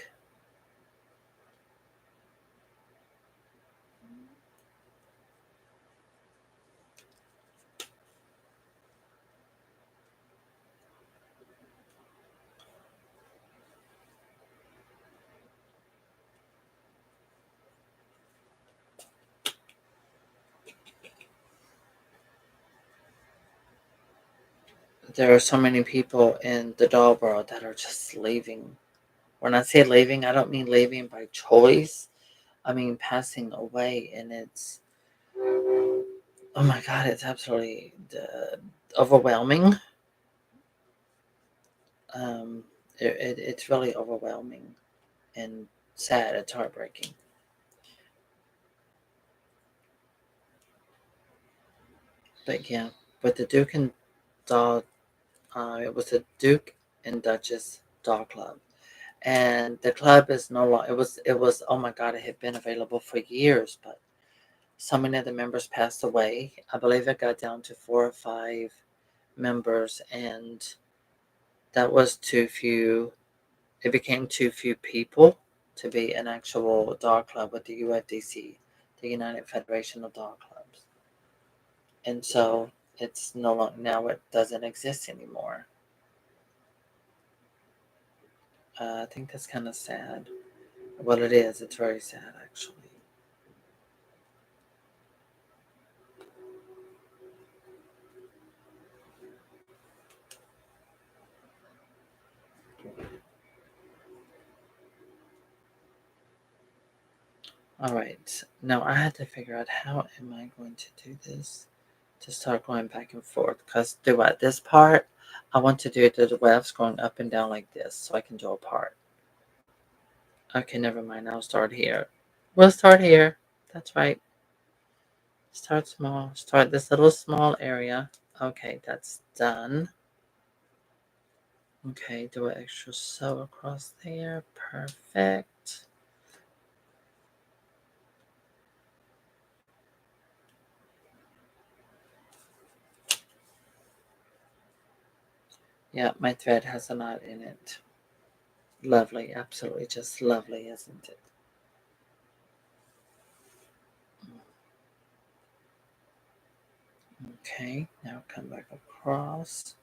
There are so many people in the doll world that are just leaving. When I say leaving, I don't mean leaving by choice. I mean passing away, and it's, oh my God, it's absolutely overwhelming. Um, it's really overwhelming and sad. It's heartbreaking. But yeah, but the Duke and Doll, it was the Duke and Duchess Doll Club, and the club is no longer. It was. Oh my God, it had been available for years, but so many of the members passed away. I believe it got down to 4 or 5 members, and that was too few. It became too few people to be an actual dog club with the UFDC, the United Federation of Dog Clubs. And so it's no longer, now it doesn't exist anymore. I think that's kind of sad. Well, it is. It's very sad, actually. All right. Now I had to figure out how am I going to do this to start going back and forth. Because throughout this part, I want to do the wefts going up and down like this so I can do a part. Okay, never mind. I'll start here. We'll start here. That's right. Start small. Start this little small area. Okay, that's done. Okay, do an extra sew across there. Perfect. Yeah, my thread has a knot in it. Lovely, absolutely just lovely, isn't it? Okay, now come back across.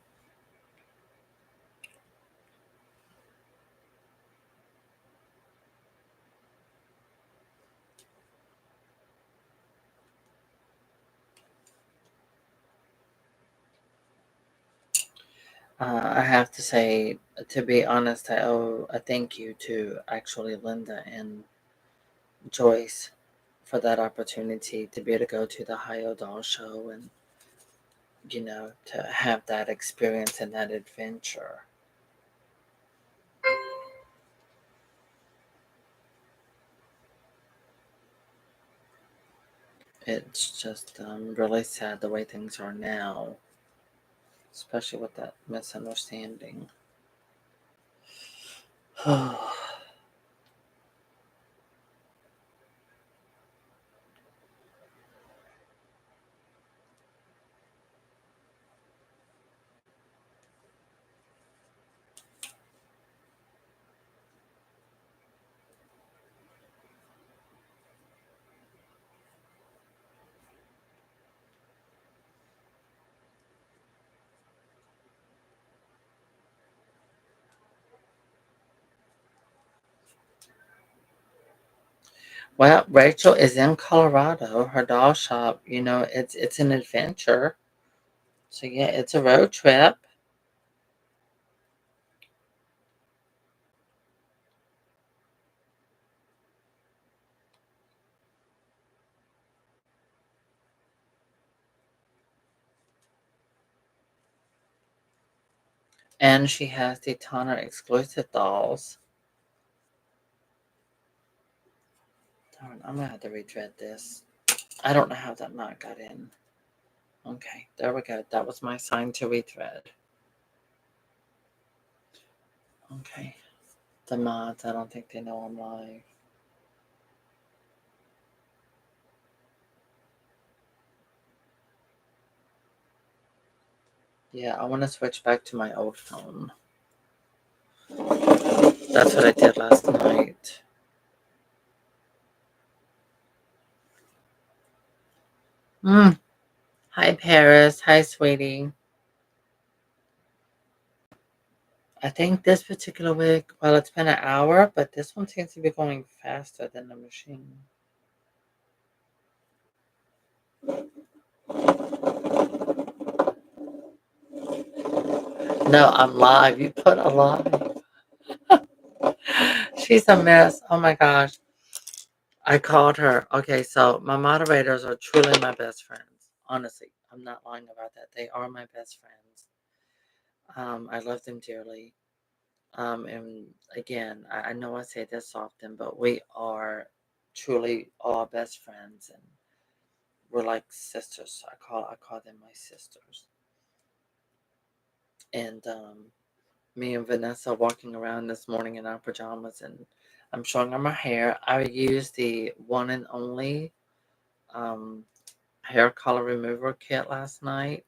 I have to say, to be honest, I owe a thank you to actually Linda and Joyce for that opportunity to be able to go to the Ohio Doll Show and, to have that experience and that adventure. It's just really sad the way things are now, especially with that misunderstanding. Well, Rachel is in Colorado. Her doll shop, it's an adventure. So yeah, it's a road trip. And she has the Tanner exclusive dolls. Darn, I'm gonna have to retread this. I don't know how that knot got in. Okay, there we go. That was my sign to retread. Okay. The mods, I don't think they know I'm live. Yeah, I want to switch back to my old phone. That's what I did last night. Hi, Paris. Hi, sweetie. I think this particular wig, well, it's been an hour, but this one seems to be going faster than the machine. No, I'm live. You put a live. She's a mess. Oh my gosh. I called her. Okay, so my moderators are truly my best friends. Honestly, I'm not lying about that. They are my best friends. I love them dearly. And again, I know I say this often, but we are truly all best friends, and we're like sisters. I call them my sisters. And me and Vanessa walking around this morning in our pajamas, and I'm showing her my hair. I used the one and only um, hair color remover kit last night.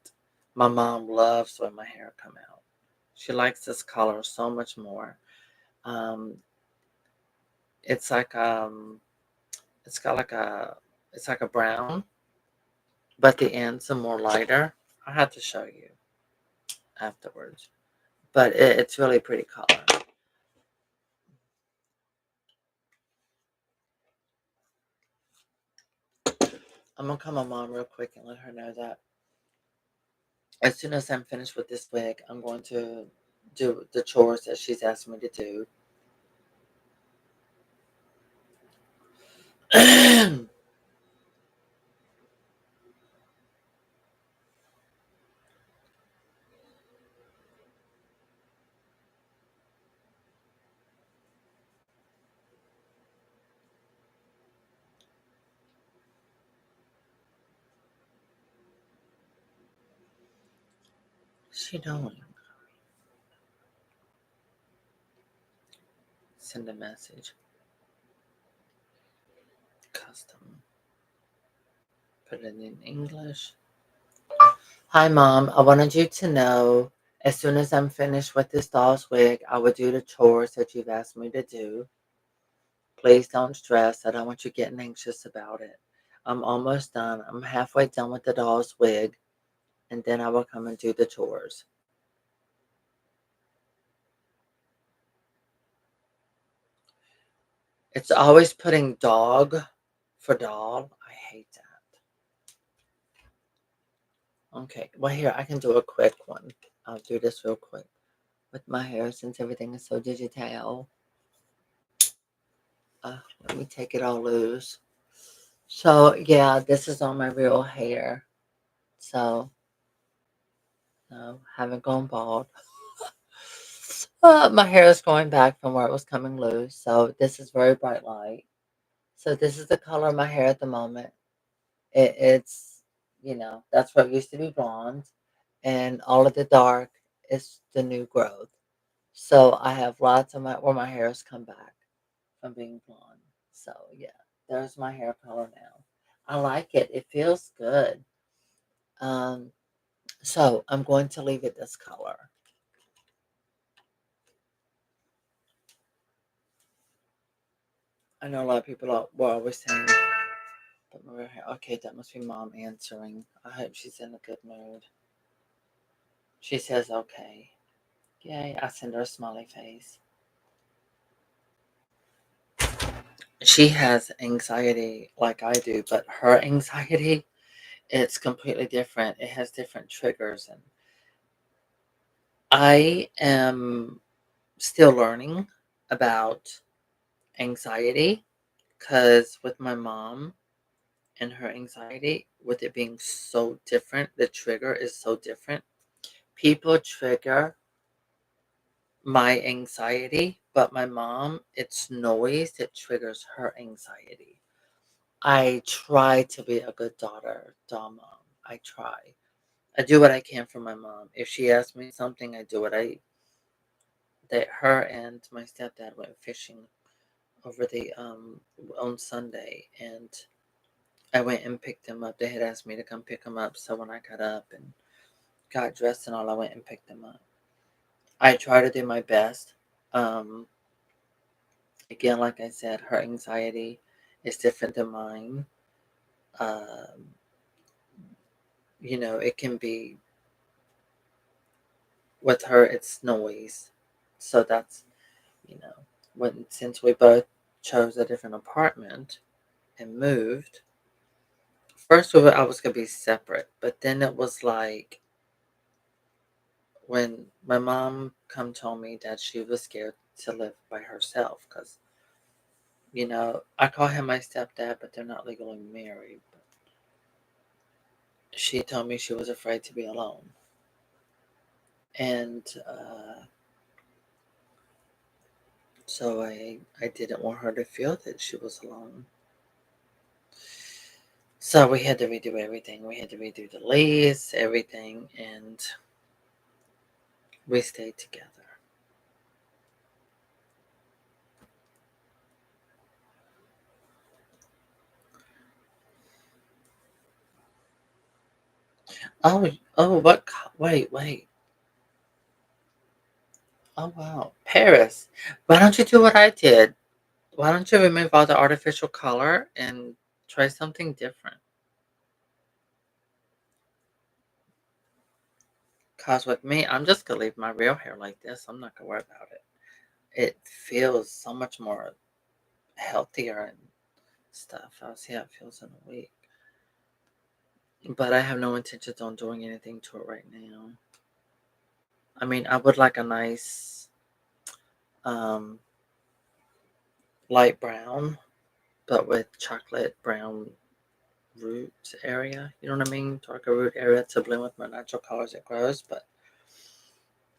My mom loves when my hair come out. She likes this color so much more. Um, it's like it's got like it's like a brown, but the ends are more lighter. I have to show you afterwards, but it's really pretty color. I'm gonna call my mom real quick and let her know that as soon as I'm finished with this wig, I'm going to do the chores that she's asked me to do. What's she doing? Send a message. Custom. Put it in English. Hi, Mom. I wanted you to know as soon as I'm finished with this doll's wig, I will do the chores that you've asked me to do. Please don't stress. I don't want you getting anxious about it. I'm almost done. I'm halfway done with the doll's wig, and then I will come and do the chores. It's always putting dog for doll. I hate that. Okay, well, here, I can do a quick one. I'll do this real quick with my hair since everything is so digital. Let me take it all loose. So, yeah, this is on my real hair. So, no, haven't gone bald. My hair is going back from where it was coming loose. So, this is very bright light. So, this is the color of my hair at the moment. It's, that's what used to be blonde. And all of the dark is the new growth. So, I have lots of where my hair has come back from being blonde. So, yeah, there's my hair color now. I like it. It feels good. Um, So I'm going to leave it this color. I know a lot of people were always saying, okay, that must be Mom answering. I hope she's in a good mood. She says, okay. Yay, I send her a smiley face. She has anxiety like I do, but her anxiety, it's completely different. It has different triggers. And I am still learning about anxiety because with my mom, and her anxiety, with it being so different, the trigger is so different. People trigger my anxiety, but my mom, it's noise that triggers her anxiety. I try to be a good daughter, doll mom. I try. I do what I can for my mom. If she asks me something, I do what I. That her and my stepdad went fishing over the on Sunday, and I went and picked them up. They had asked me to come pick them up, so when I got up and got dressed and all, I went and picked them up. I try to do my best. Um, Again, like I said, her anxiety is different than mine. Um, it can be with her, it's noise. So that's, since we both chose a different apartment and moved, first of all, I was going to be separate, but then it was like when my mom come told me that she was scared to live by herself because, I call him my stepdad, but they're not legally married. But she told me she was afraid to be alone. And so I didn't want her to feel that she was alone. So we had to redo everything. We had to redo the lease, everything, and we stayed together. Oh, what? Wait. Oh, wow. Paris. Why don't you do what I did? Why don't you remove all the artificial color and try something different? Because with me, I'm just going to leave my real hair like this. I'm not going to worry about it. It feels so much more healthier and stuff. I'll see how it feels in a week. But I have no intentions on doing anything to it right now. I mean, I would like a nice um, light brown, but with chocolate brown root area. You know what I mean? Darker root area to blend with my natural colors it grows. But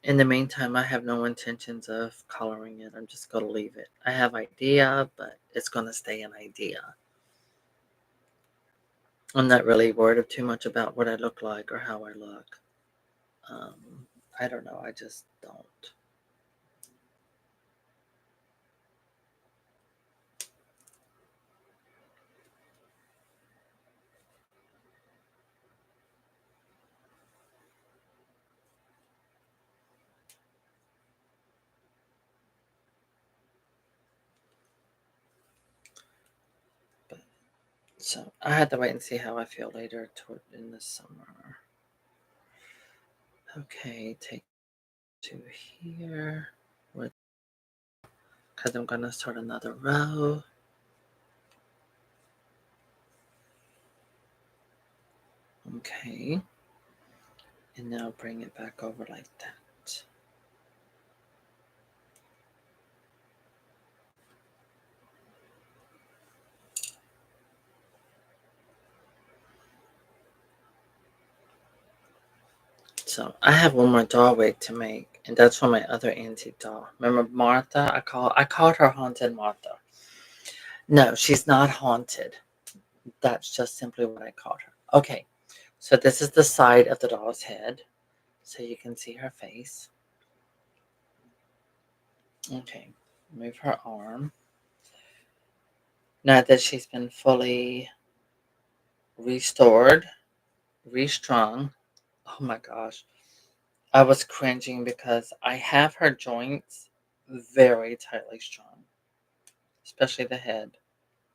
in the meantime, I have no intentions of coloring it. I'm just going to leave it. I have idea, but it's going to stay an idea. I'm not really worried too much about what I look like or how I look. I don't know. I just don't. But so I had to wait and see how I feel later toward in the summer. Okay, take to here. Because I'm gonna start another row. Okay. And now bring it back over like that. So I have one more doll wig to make, and that's for my other antique doll. Remember Martha? I called her Haunted Martha. No, she's not haunted. That's just simply what I called her. Okay, so this is the side of the doll's head, so you can see her face. Okay, move her arm. Now that she's been fully restored, restrung. Oh my gosh. I was cringing because I have her joints very tightly strung, especially the head.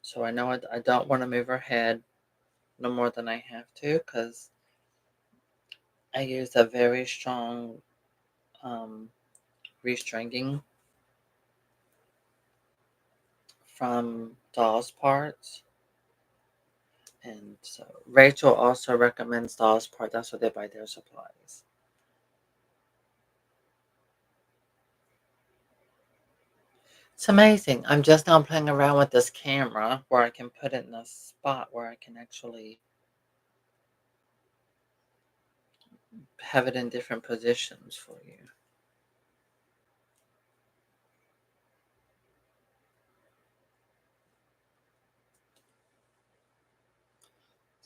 So I know I don't want to move her head no more than I have to because I use a very strong um, restringing from Doll's Parts. And so Rachel also recommends Doll's Part. That's where they buy their supplies. It's amazing. I'm just now playing around with this camera where I can put it in a spot where I can actually have it in different positions for you.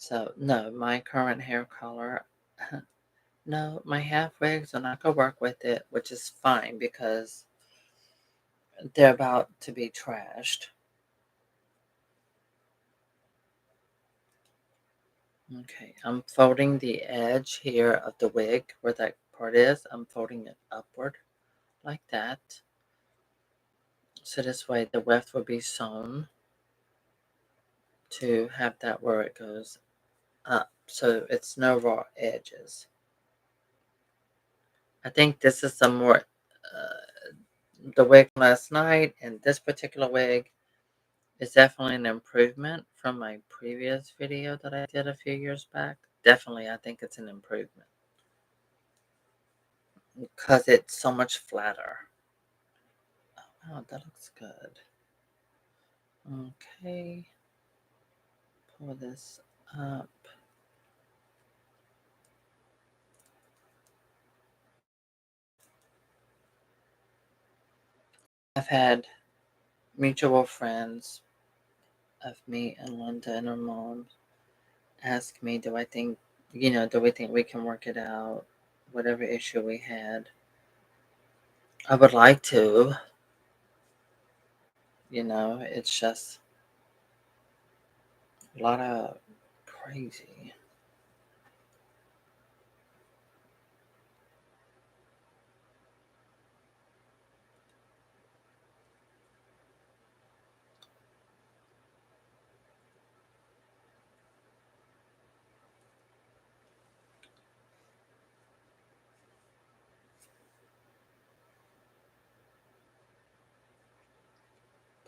So, no, my current hair color, no, my half wigs, and I could work with it, which is fine because they're about to be trashed. Okay, I'm folding the edge here of the wig where that part is. I'm folding it upward like that. So this way the weft will be sewn to have that where it goes up. So it's no raw edges. I think this is some more, the wig last night and this particular wig is definitely an improvement from my previous video that I did a few years back. Definitely, I think it's an improvement because it's so much flatter. Oh, wow, that looks good. Okay, pull this up. I've had mutual friends of me and Linda and her mom ask me, do I think, do we think we can work it out? Whatever issue we had. I would like to, it's just a lot of crazy.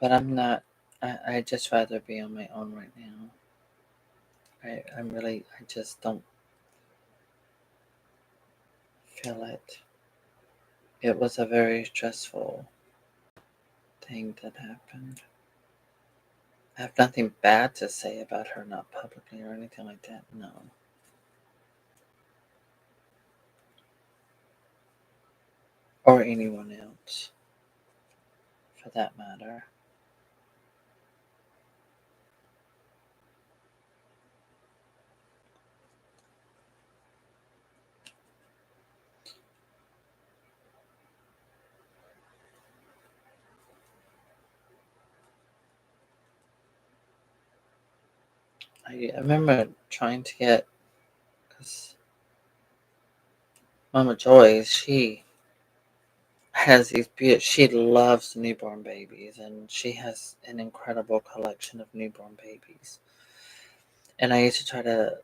But I'm not, I just rather be on my own right now. I just don't feel it. It was a very stressful thing that happened. I have nothing bad to say about her, not publicly or anything like that, no. Or anyone else, for that matter. I remember trying to get, because Mama Joy, she loves newborn babies, and she has an incredible collection of newborn babies. And I used to try to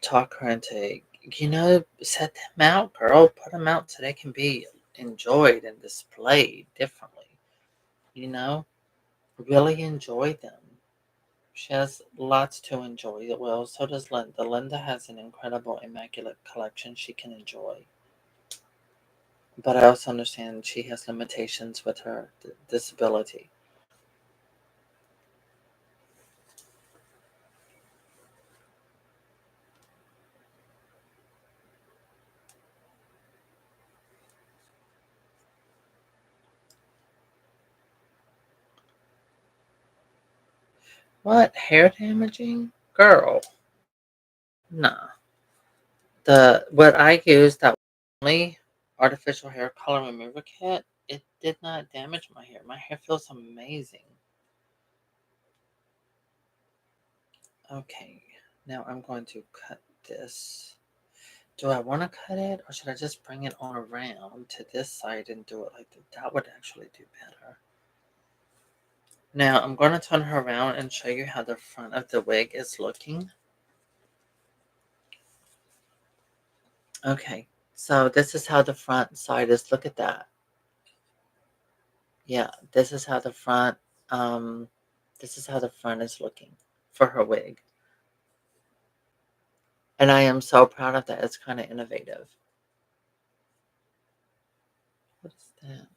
talk her into, set them out, girl. Put them out so they can be enjoyed and displayed differently. You know, really enjoy them. She has lots to enjoy. Well, so does Linda. Linda has an incredible, immaculate collection she can enjoy. But I also understand she has limitations with her disability. What? Hair damaging? Girl, nah. What I used, that only artificial hair color remover kit, it did not damage my hair. My hair feels amazing. Okay, now I'm going to cut this. Do I want to cut it, or should I just bring it on around to this side and do it like that? That would actually do better. Now I'm going to turn her around and show you how the front of the wig is looking. Okay, so this is how the front side is. Look at that. Yeah, um, this is how the front is looking for her wig. And I am so proud of that. It's kind of innovative. What is that?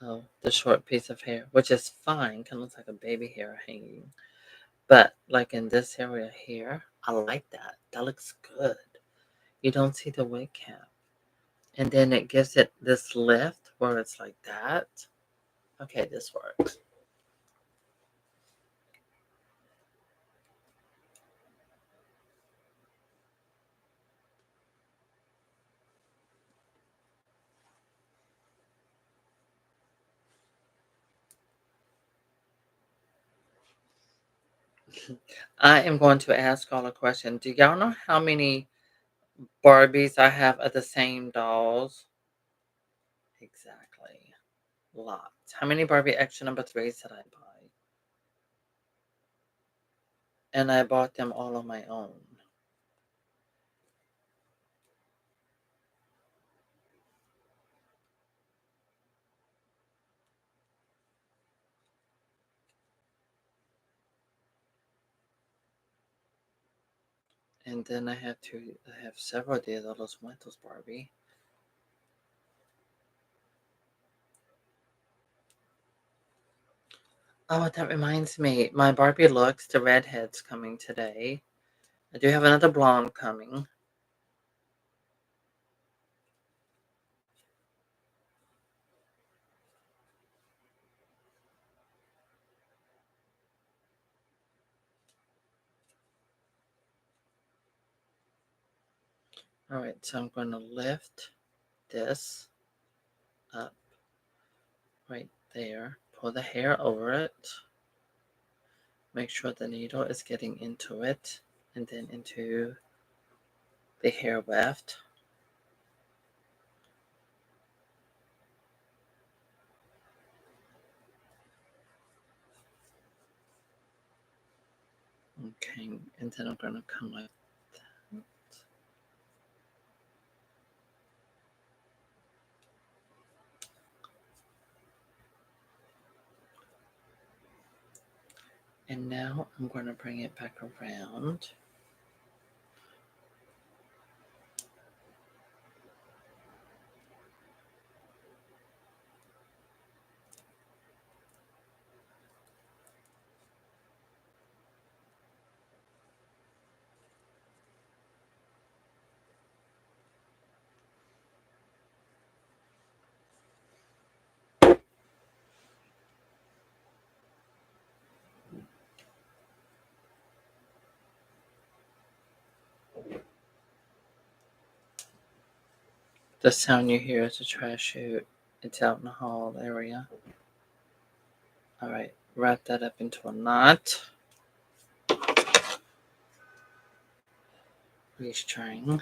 Oh, the short piece of hair, which is fine. Kind of looks like a baby hair hanging. But like in this area here, I like that. That looks good. You don't see the wig cap. And then it gives it this lift where it's like that. Okay, this works. I am going to ask all a question. Do y'all know how many Barbies I have of the same dolls? Exactly. Lots. How many Barbie Extra number threes did I buy? And I bought them all on my own. And then I have several de los Muertos Barbie. Oh, that reminds me. My Barbie looks, the redhead's coming today. I do have another blonde coming. Alright, so I'm going to lift this up right there. Pull the hair over it. Make sure the needle is getting into it and then into the hair weft. Okay, and then I'm going to come like that. And now I'm going to bring it back around. The sound you hear is a trash chute. It's out in the hall area. Alright, wrap that up into a knot. Restring.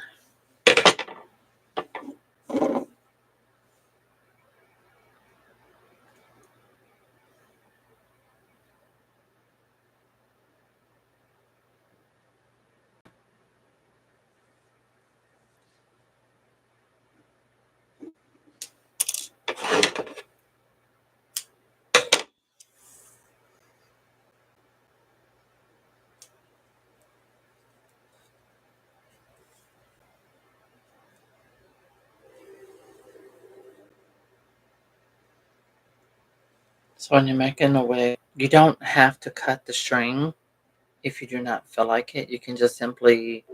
So when you're making a wig, you don't have to cut the string if you do not feel like it. You can just simply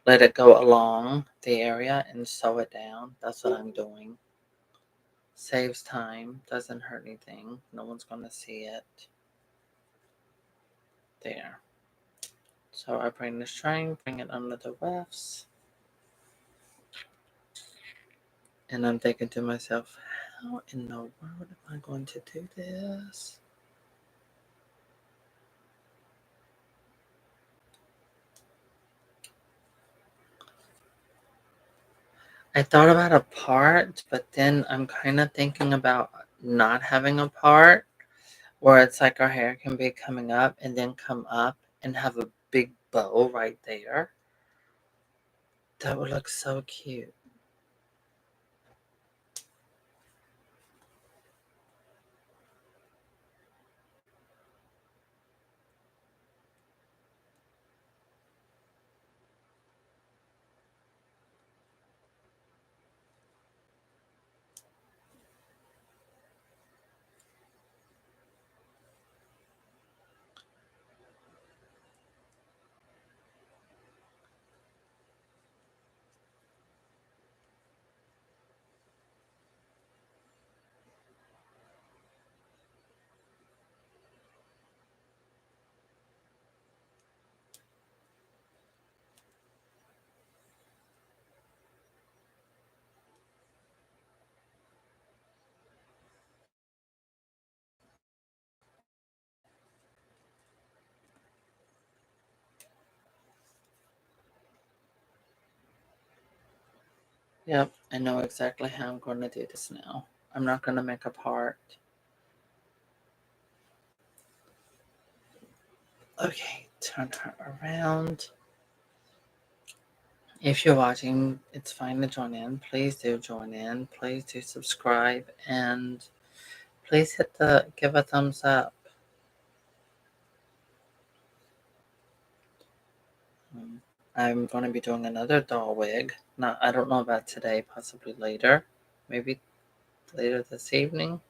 let it go along the area and sew it down. That's what I'm doing. Saves time, doesn't hurt anything. No one's going to see it. There. So I bring the string, bring it under the wefts. And I'm thinking to myself, how in the world am I going to do this? I thought about a part, but then I'm kind of thinking about not having a part where it's like our hair can be coming up and then come up and have a big bow right there. That would look so cute. Yep, I know exactly how I'm going to do this now. I'm not going to make a part. Okay, turn her around. If you're watching, it's fine to join in. Please do join in. Please do subscribe and please give a thumbs up. I'm going to be doing another doll wig. Not, I don't know about today, possibly later. Maybe later this evening.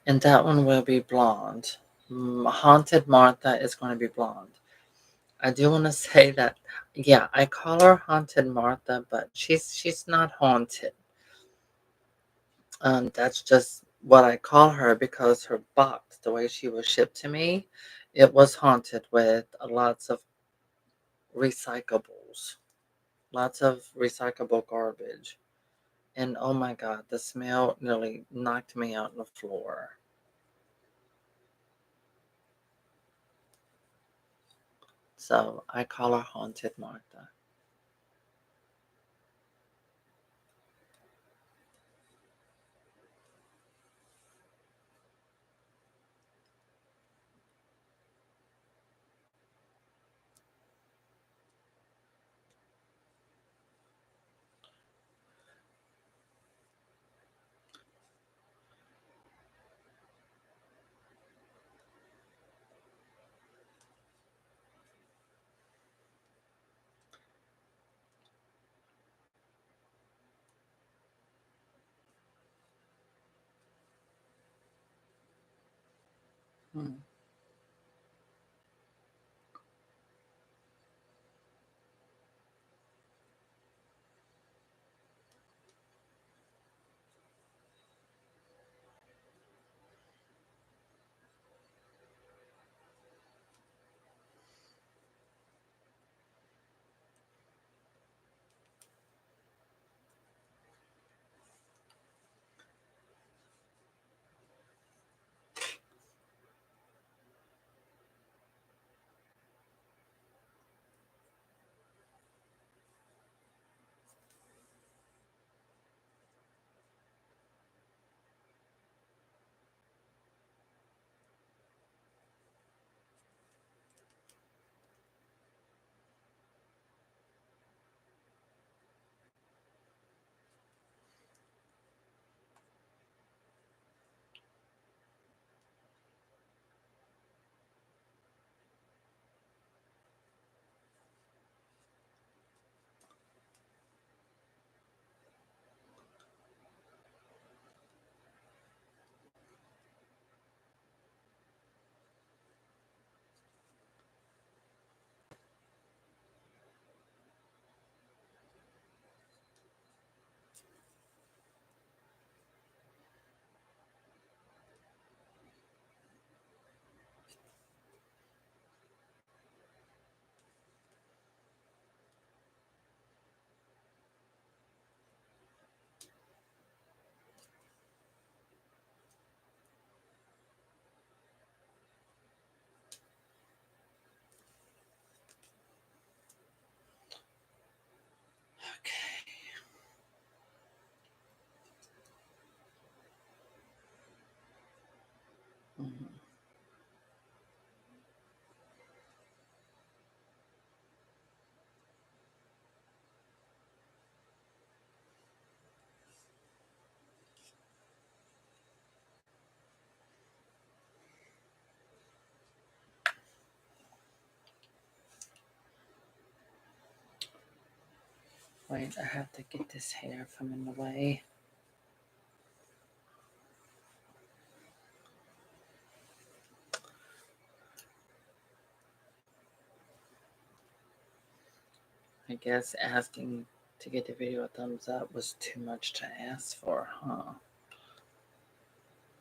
And that one will be blonde. Haunted Martha is going to be blonde. I do want to say that, yeah, I call her Haunted Martha, but she's not haunted. That's just what I call her because her box, the way she was shipped to me, it was haunted with lots of recyclables, lots of recyclable garbage. And oh my God, the smell nearly knocked me out on the floor. So I call her Haunted Martha. Hmm. Okay. Mhm. Wait, I have to get this hair from in the way. I guess asking to get the video a thumbs up was too much to ask for, huh?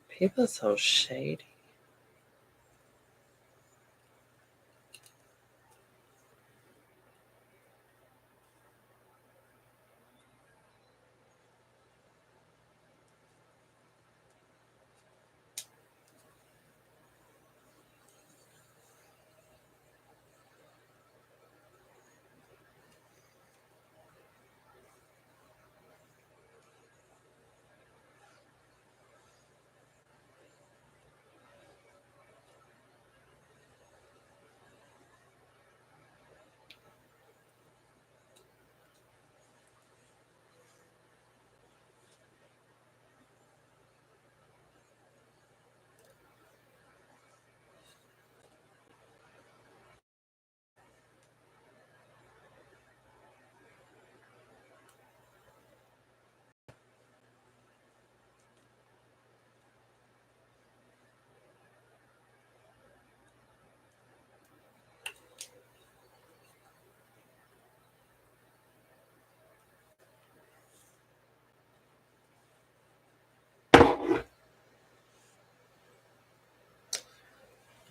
People are so shady.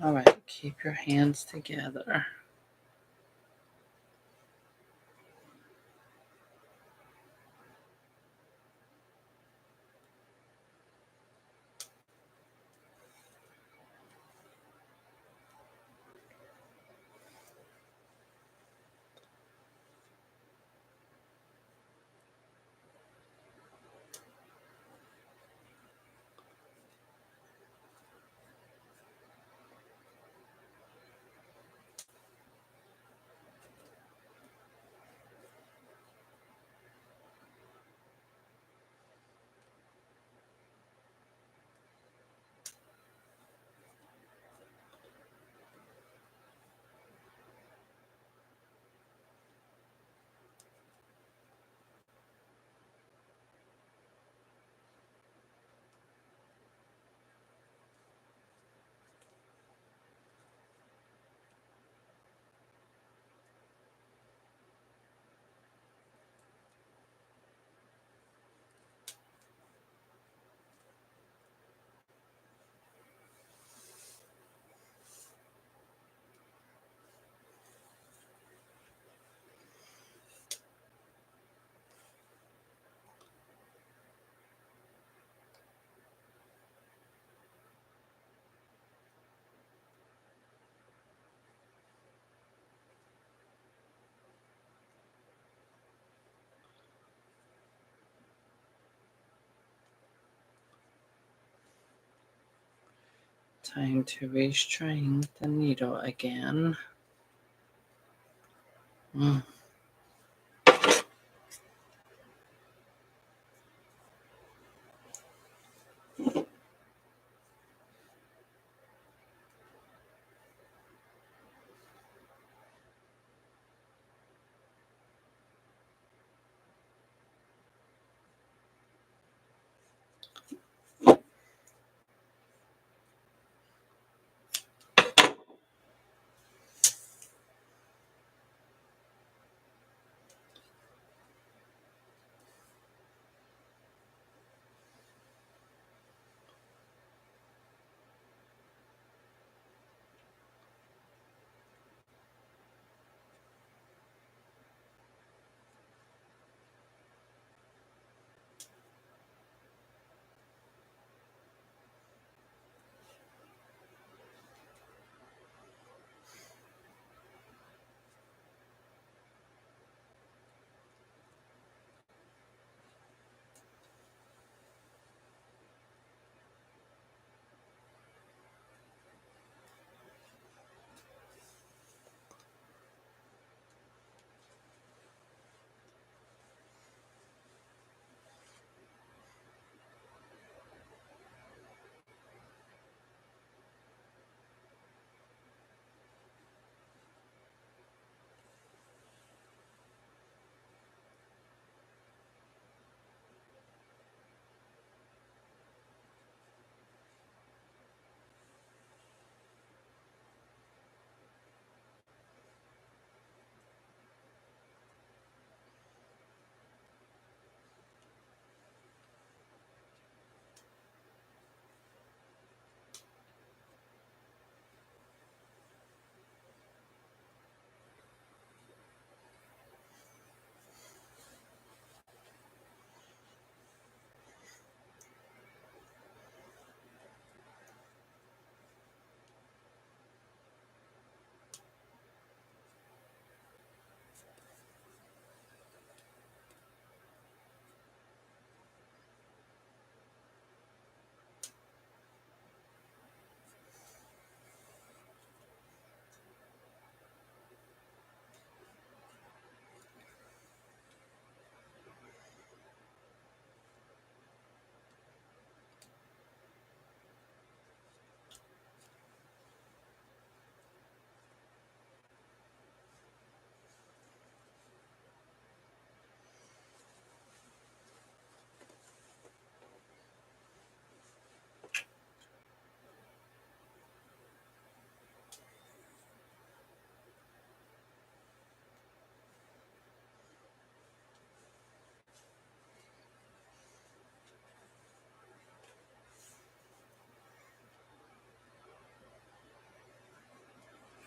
All right, keep your hands together. Time to restring the needle again. Mm.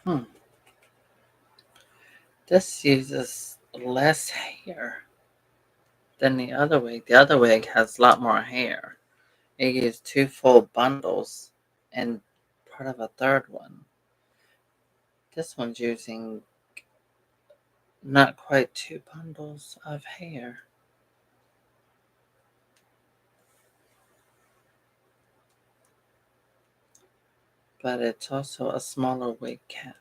Hmm. This uses less hair than the other wig. The other wig has a lot more hair. It used 2 full bundles and part of a third one. This one's using not quite 2 bundles of hair. But it's also a smaller wig cap.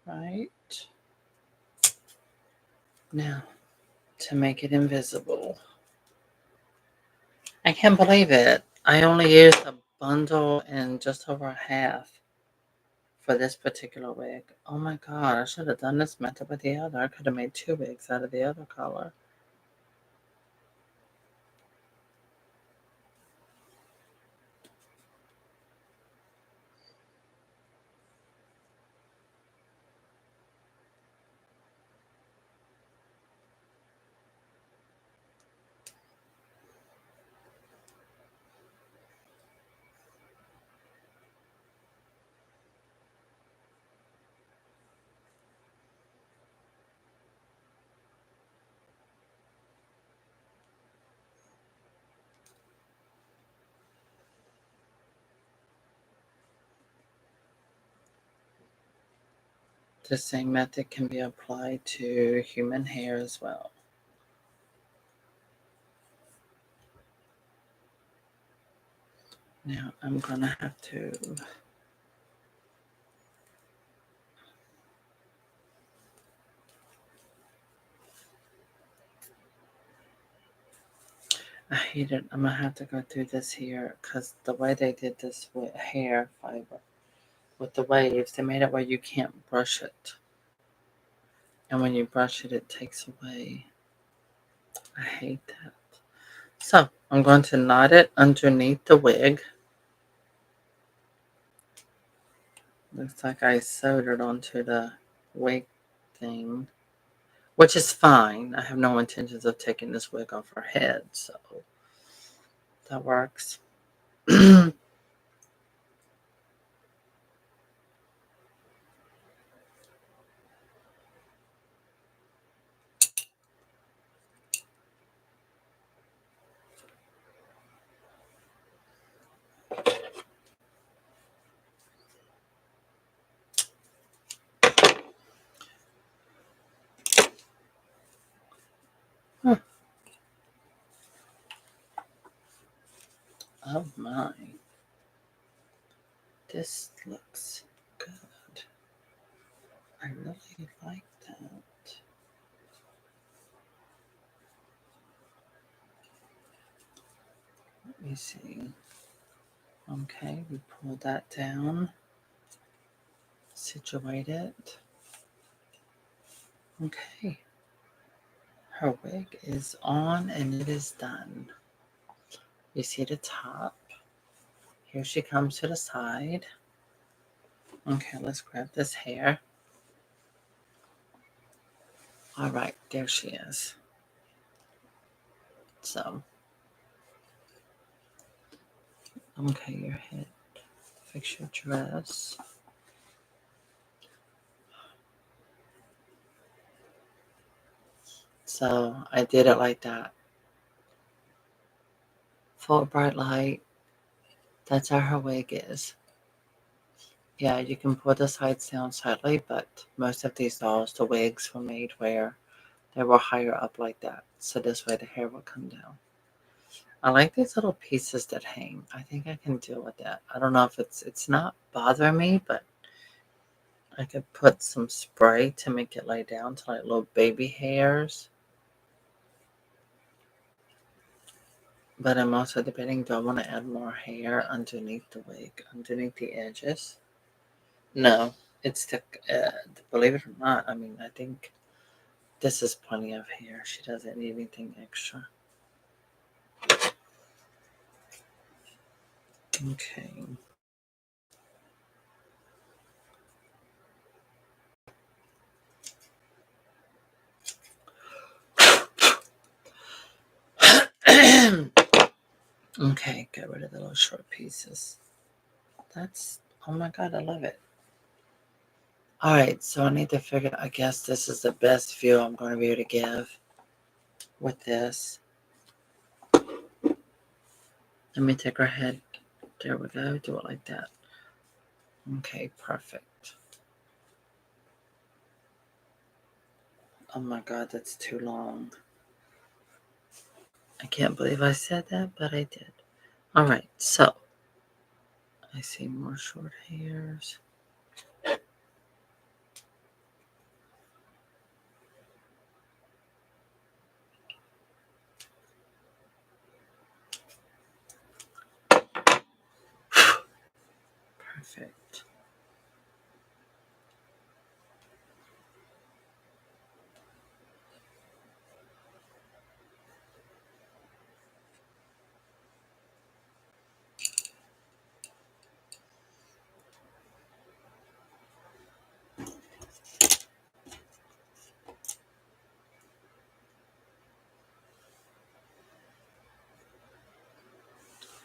Right? Now, to make it invisible. I can't believe it. I only used a bundle and just over half for this particular wig. Oh my god, I should have done this method with the other. I could have made 2 wigs out of the other color. The same method can be applied to human hair as well. Now I'm gonna have to I hate it. I'm gonna have to go through this here because the way they did this with hair fiber, with the waves, they made it where you can't brush it. And when you brush it, it takes away. I hate that. So I'm going to knot it underneath the wig. Looks like I sewed it onto the wig thing, which is fine. I have no intentions of taking this wig off her head, so that works. Oh my. This looks good. I really like that. Let me see. Okay, we pull that down, situate it. Okay, her wig is on and it is done. You see the top. Here she comes to the side. Okay, let's grab this hair. All right, there she is. So, okay, your head. Fix your dress. So, I did it like that. Full bright light. That's how her wig is. Yeah, you can pull the sides down slightly, but most of these dolls, the wigs were made where they were higher up like that. So this way the hair will come down. I like these little pieces that hang. I think I can deal with that. I don't know if it's not bothering me, but I could put some spray to make it lay down to like little baby hairs. But I'm also debating, do I want to add more hair underneath the wig, underneath the edges? No, it's the, believe it or not, I mean, I think this is plenty of hair. She doesn't need anything extra. Okay. Okay, get rid of the little short pieces. That's, oh my God, I love it. All right, so I need to figure, I guess this is the best view I'm going to be able to give with this. Let me take her head. There we go. Do it like that. Okay, perfect. Oh my God, that's too long. I can't believe I said that, but I did. All right, so I see more short hairs. Perfect.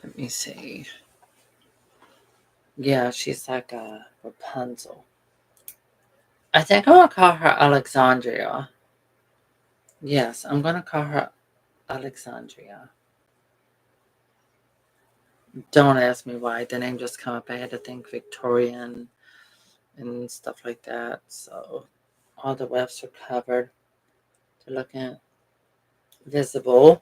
Let me see. Yeah, she's like a Rapunzel. I think I'm gonna call her Alexandria. Yes, I'm gonna call her Alexandria. Don't ask me why. The name just come up. I had to think Victorian and stuff like that. So all the wefts are covered. They're looking visible.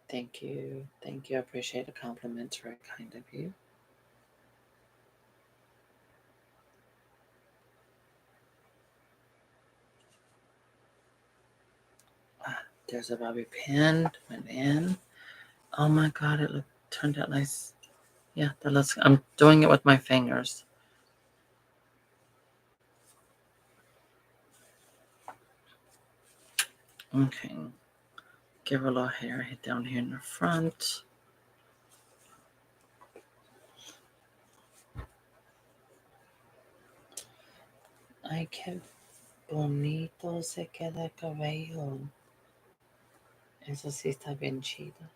Thank you. Thank you. I appreciate the compliments. Very kind of you. There's a bobby pin. Went in. Oh my god, turned out nice. Yeah, that looks. I'm doing it with my fingers. Okay. Give her a little hair down here in the front. Ay, qué bonito se queda el cabello. Eso sí está bien chido.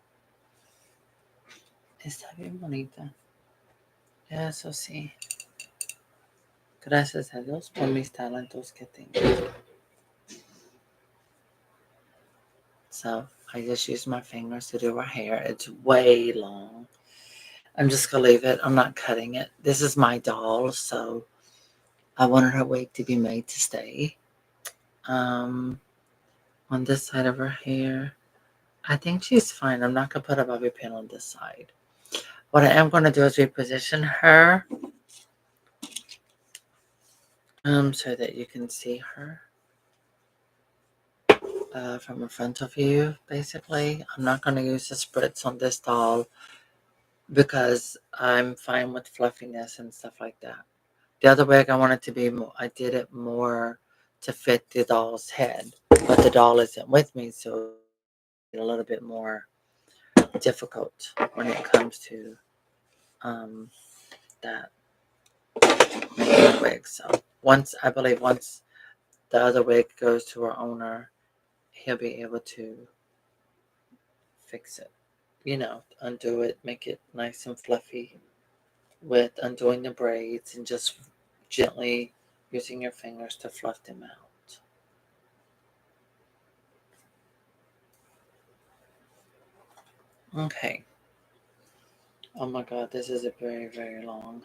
Está bien bonita. Eso sí. Gracias a Dios por mis talentos que tengo. So I just use my fingers to do her hair. It's way long. I'm just going to leave it. I'm not cutting it. This is my doll, so I wanted her wig to be made to stay. On this side of her hair, I think she's fine. I'm not going to put a bobby pin on this side. What I am going to do is reposition her so that you can see her from a frontal view, basically. I'm not going to use the spritz on this doll because I'm fine with fluffiness and stuff like that. The other wig, I wanted to be more, I did it more to fit the doll's head, but the doll isn't with me, so it's a little bit more difficult when it comes to that making a wig. So I believe once the other wig goes to our owner, he'll be able to fix it, undo it, make it nice and fluffy with undoing the braids and just gently using your fingers to fluff them out. Okay. Oh my god, this is a very, very long.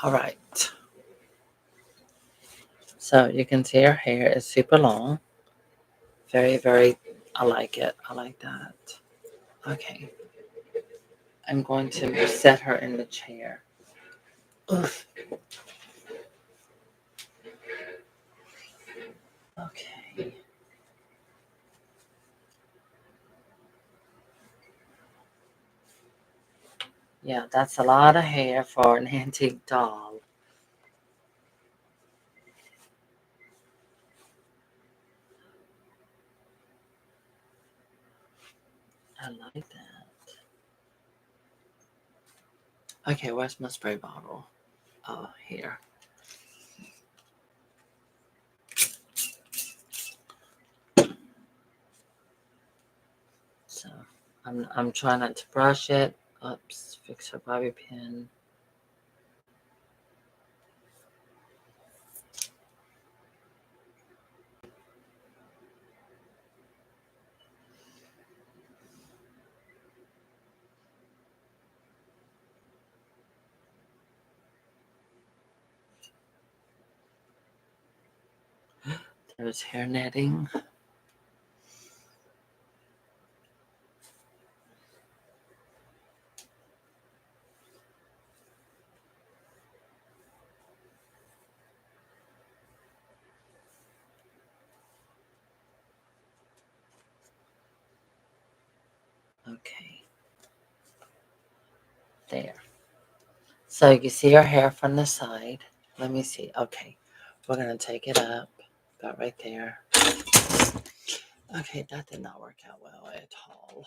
All right. So you can see her hair is super long. Very, very, I like it. I like that. Okay. I'm going to set her in the chair. Oof. Okay. Yeah, that's a lot of hair for an antique doll. I like that. Okay, where's my spray bottle? Oh, here. So I'm trying not to brush it. Oops, fix her bobby pin. There's hair netting. Okay. There. So you see her hair from the side. Let me see. Okay. We're going to take it up. About right there. Okay, that did not work out well at all.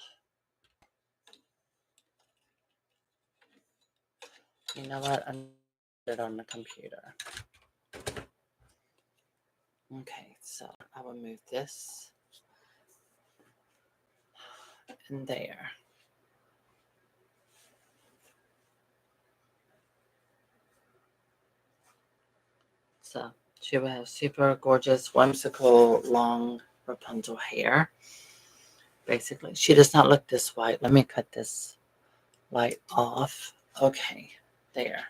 You know what? I'm going to put it on the computer. Okay, so I will move this in there. So she will have super gorgeous, whimsical, long Rapunzel hair. Basically, she does not look this white. Let me cut this light off. Okay, there.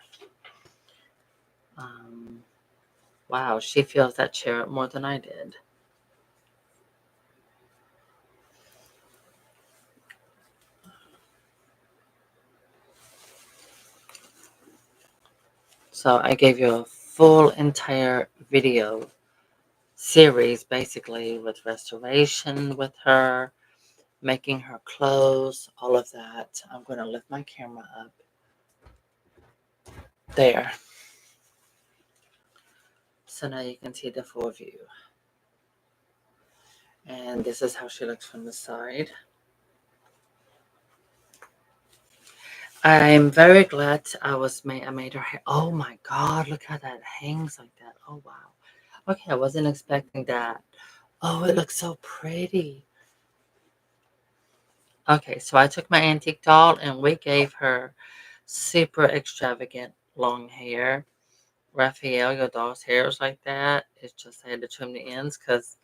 Wow, she feels that chair more than I did. So I gave you a full entire video series, basically, with restoration with her, making her clothes, all of that. I'm going to lift my camera up. There. So now you can see the full view. And this is how she looks from the side. I'm very glad I made her hair. Oh my God, look how that hangs like that. Oh wow. Okay, I wasn't expecting that. Oh, it looks so pretty. Okay, so I took my antique doll and we gave her super extravagant long hair. Raphael, your doll's hair is like that. It's just I had to trim the ends because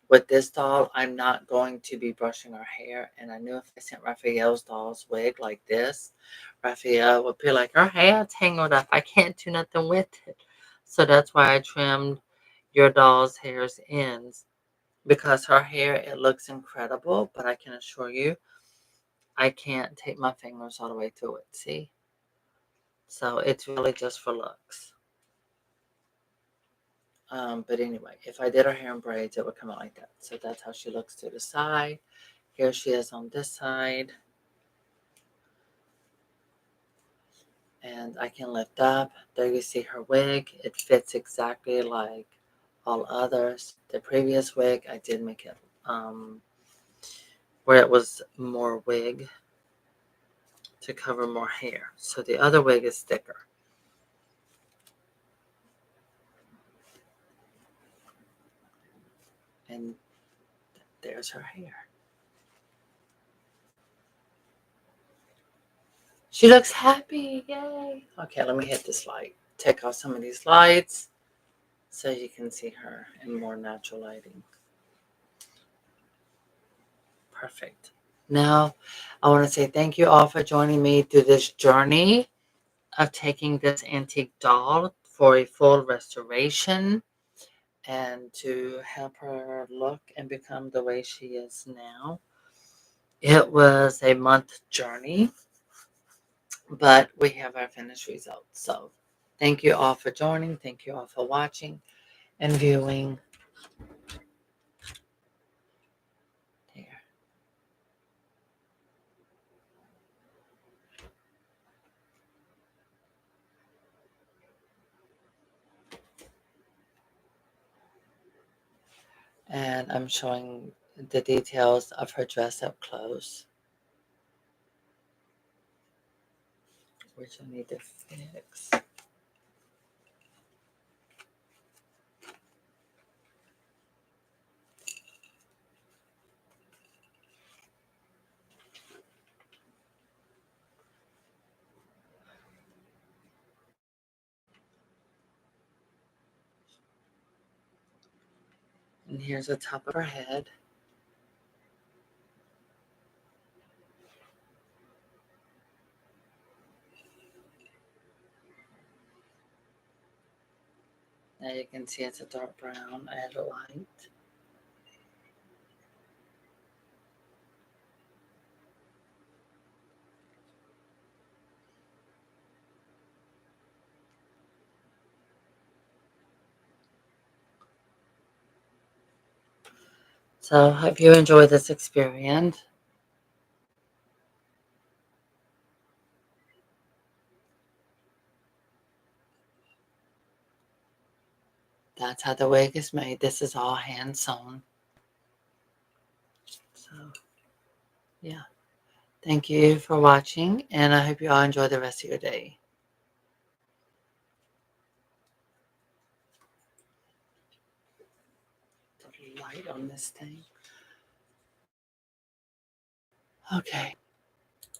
with this doll, I'm not going to be brushing her hair. And I knew if I sent Raphael's doll's wig like this, Raphael would be like, her hair's tangled up. I can't do nothing with it. So that's why I trimmed your doll's hair's ends. Because her hair, it looks incredible, but I can assure you, I can't take my fingers all the way through it. See? So it's really just for looks. But anyway, if I did her hair in braids, it would come out like that. So that's how she looks to the side. Here she is on this side. And I can lift up. There you see her wig. It fits exactly like all others. The previous wig, I did make it where it was more wig to cover more hair. So the other wig is thicker. And there's her hair. She looks happy. Yay. Okay, let me hit this light. Take off some of these lights so you can see her in more natural lighting. Perfect. Now, I want to say thank you all for joining me through this journey of taking this antique doll for a full restoration and to help her look and become the way she is now. It was a month journey, but we have our finished results. So thank you all for joining. Thank you all for watching and viewing. There. And I'm showing the details of her dress up clothes, which I need to fix. And here's the top of her head. Now you can see it's a dark brown. I added a light. So hope you enjoyed this experience. That's how the wig is made. This is all hand sewn. So yeah. Thank you for watching, and I hope you all enjoy the rest of your day. The light on this thing. Okay.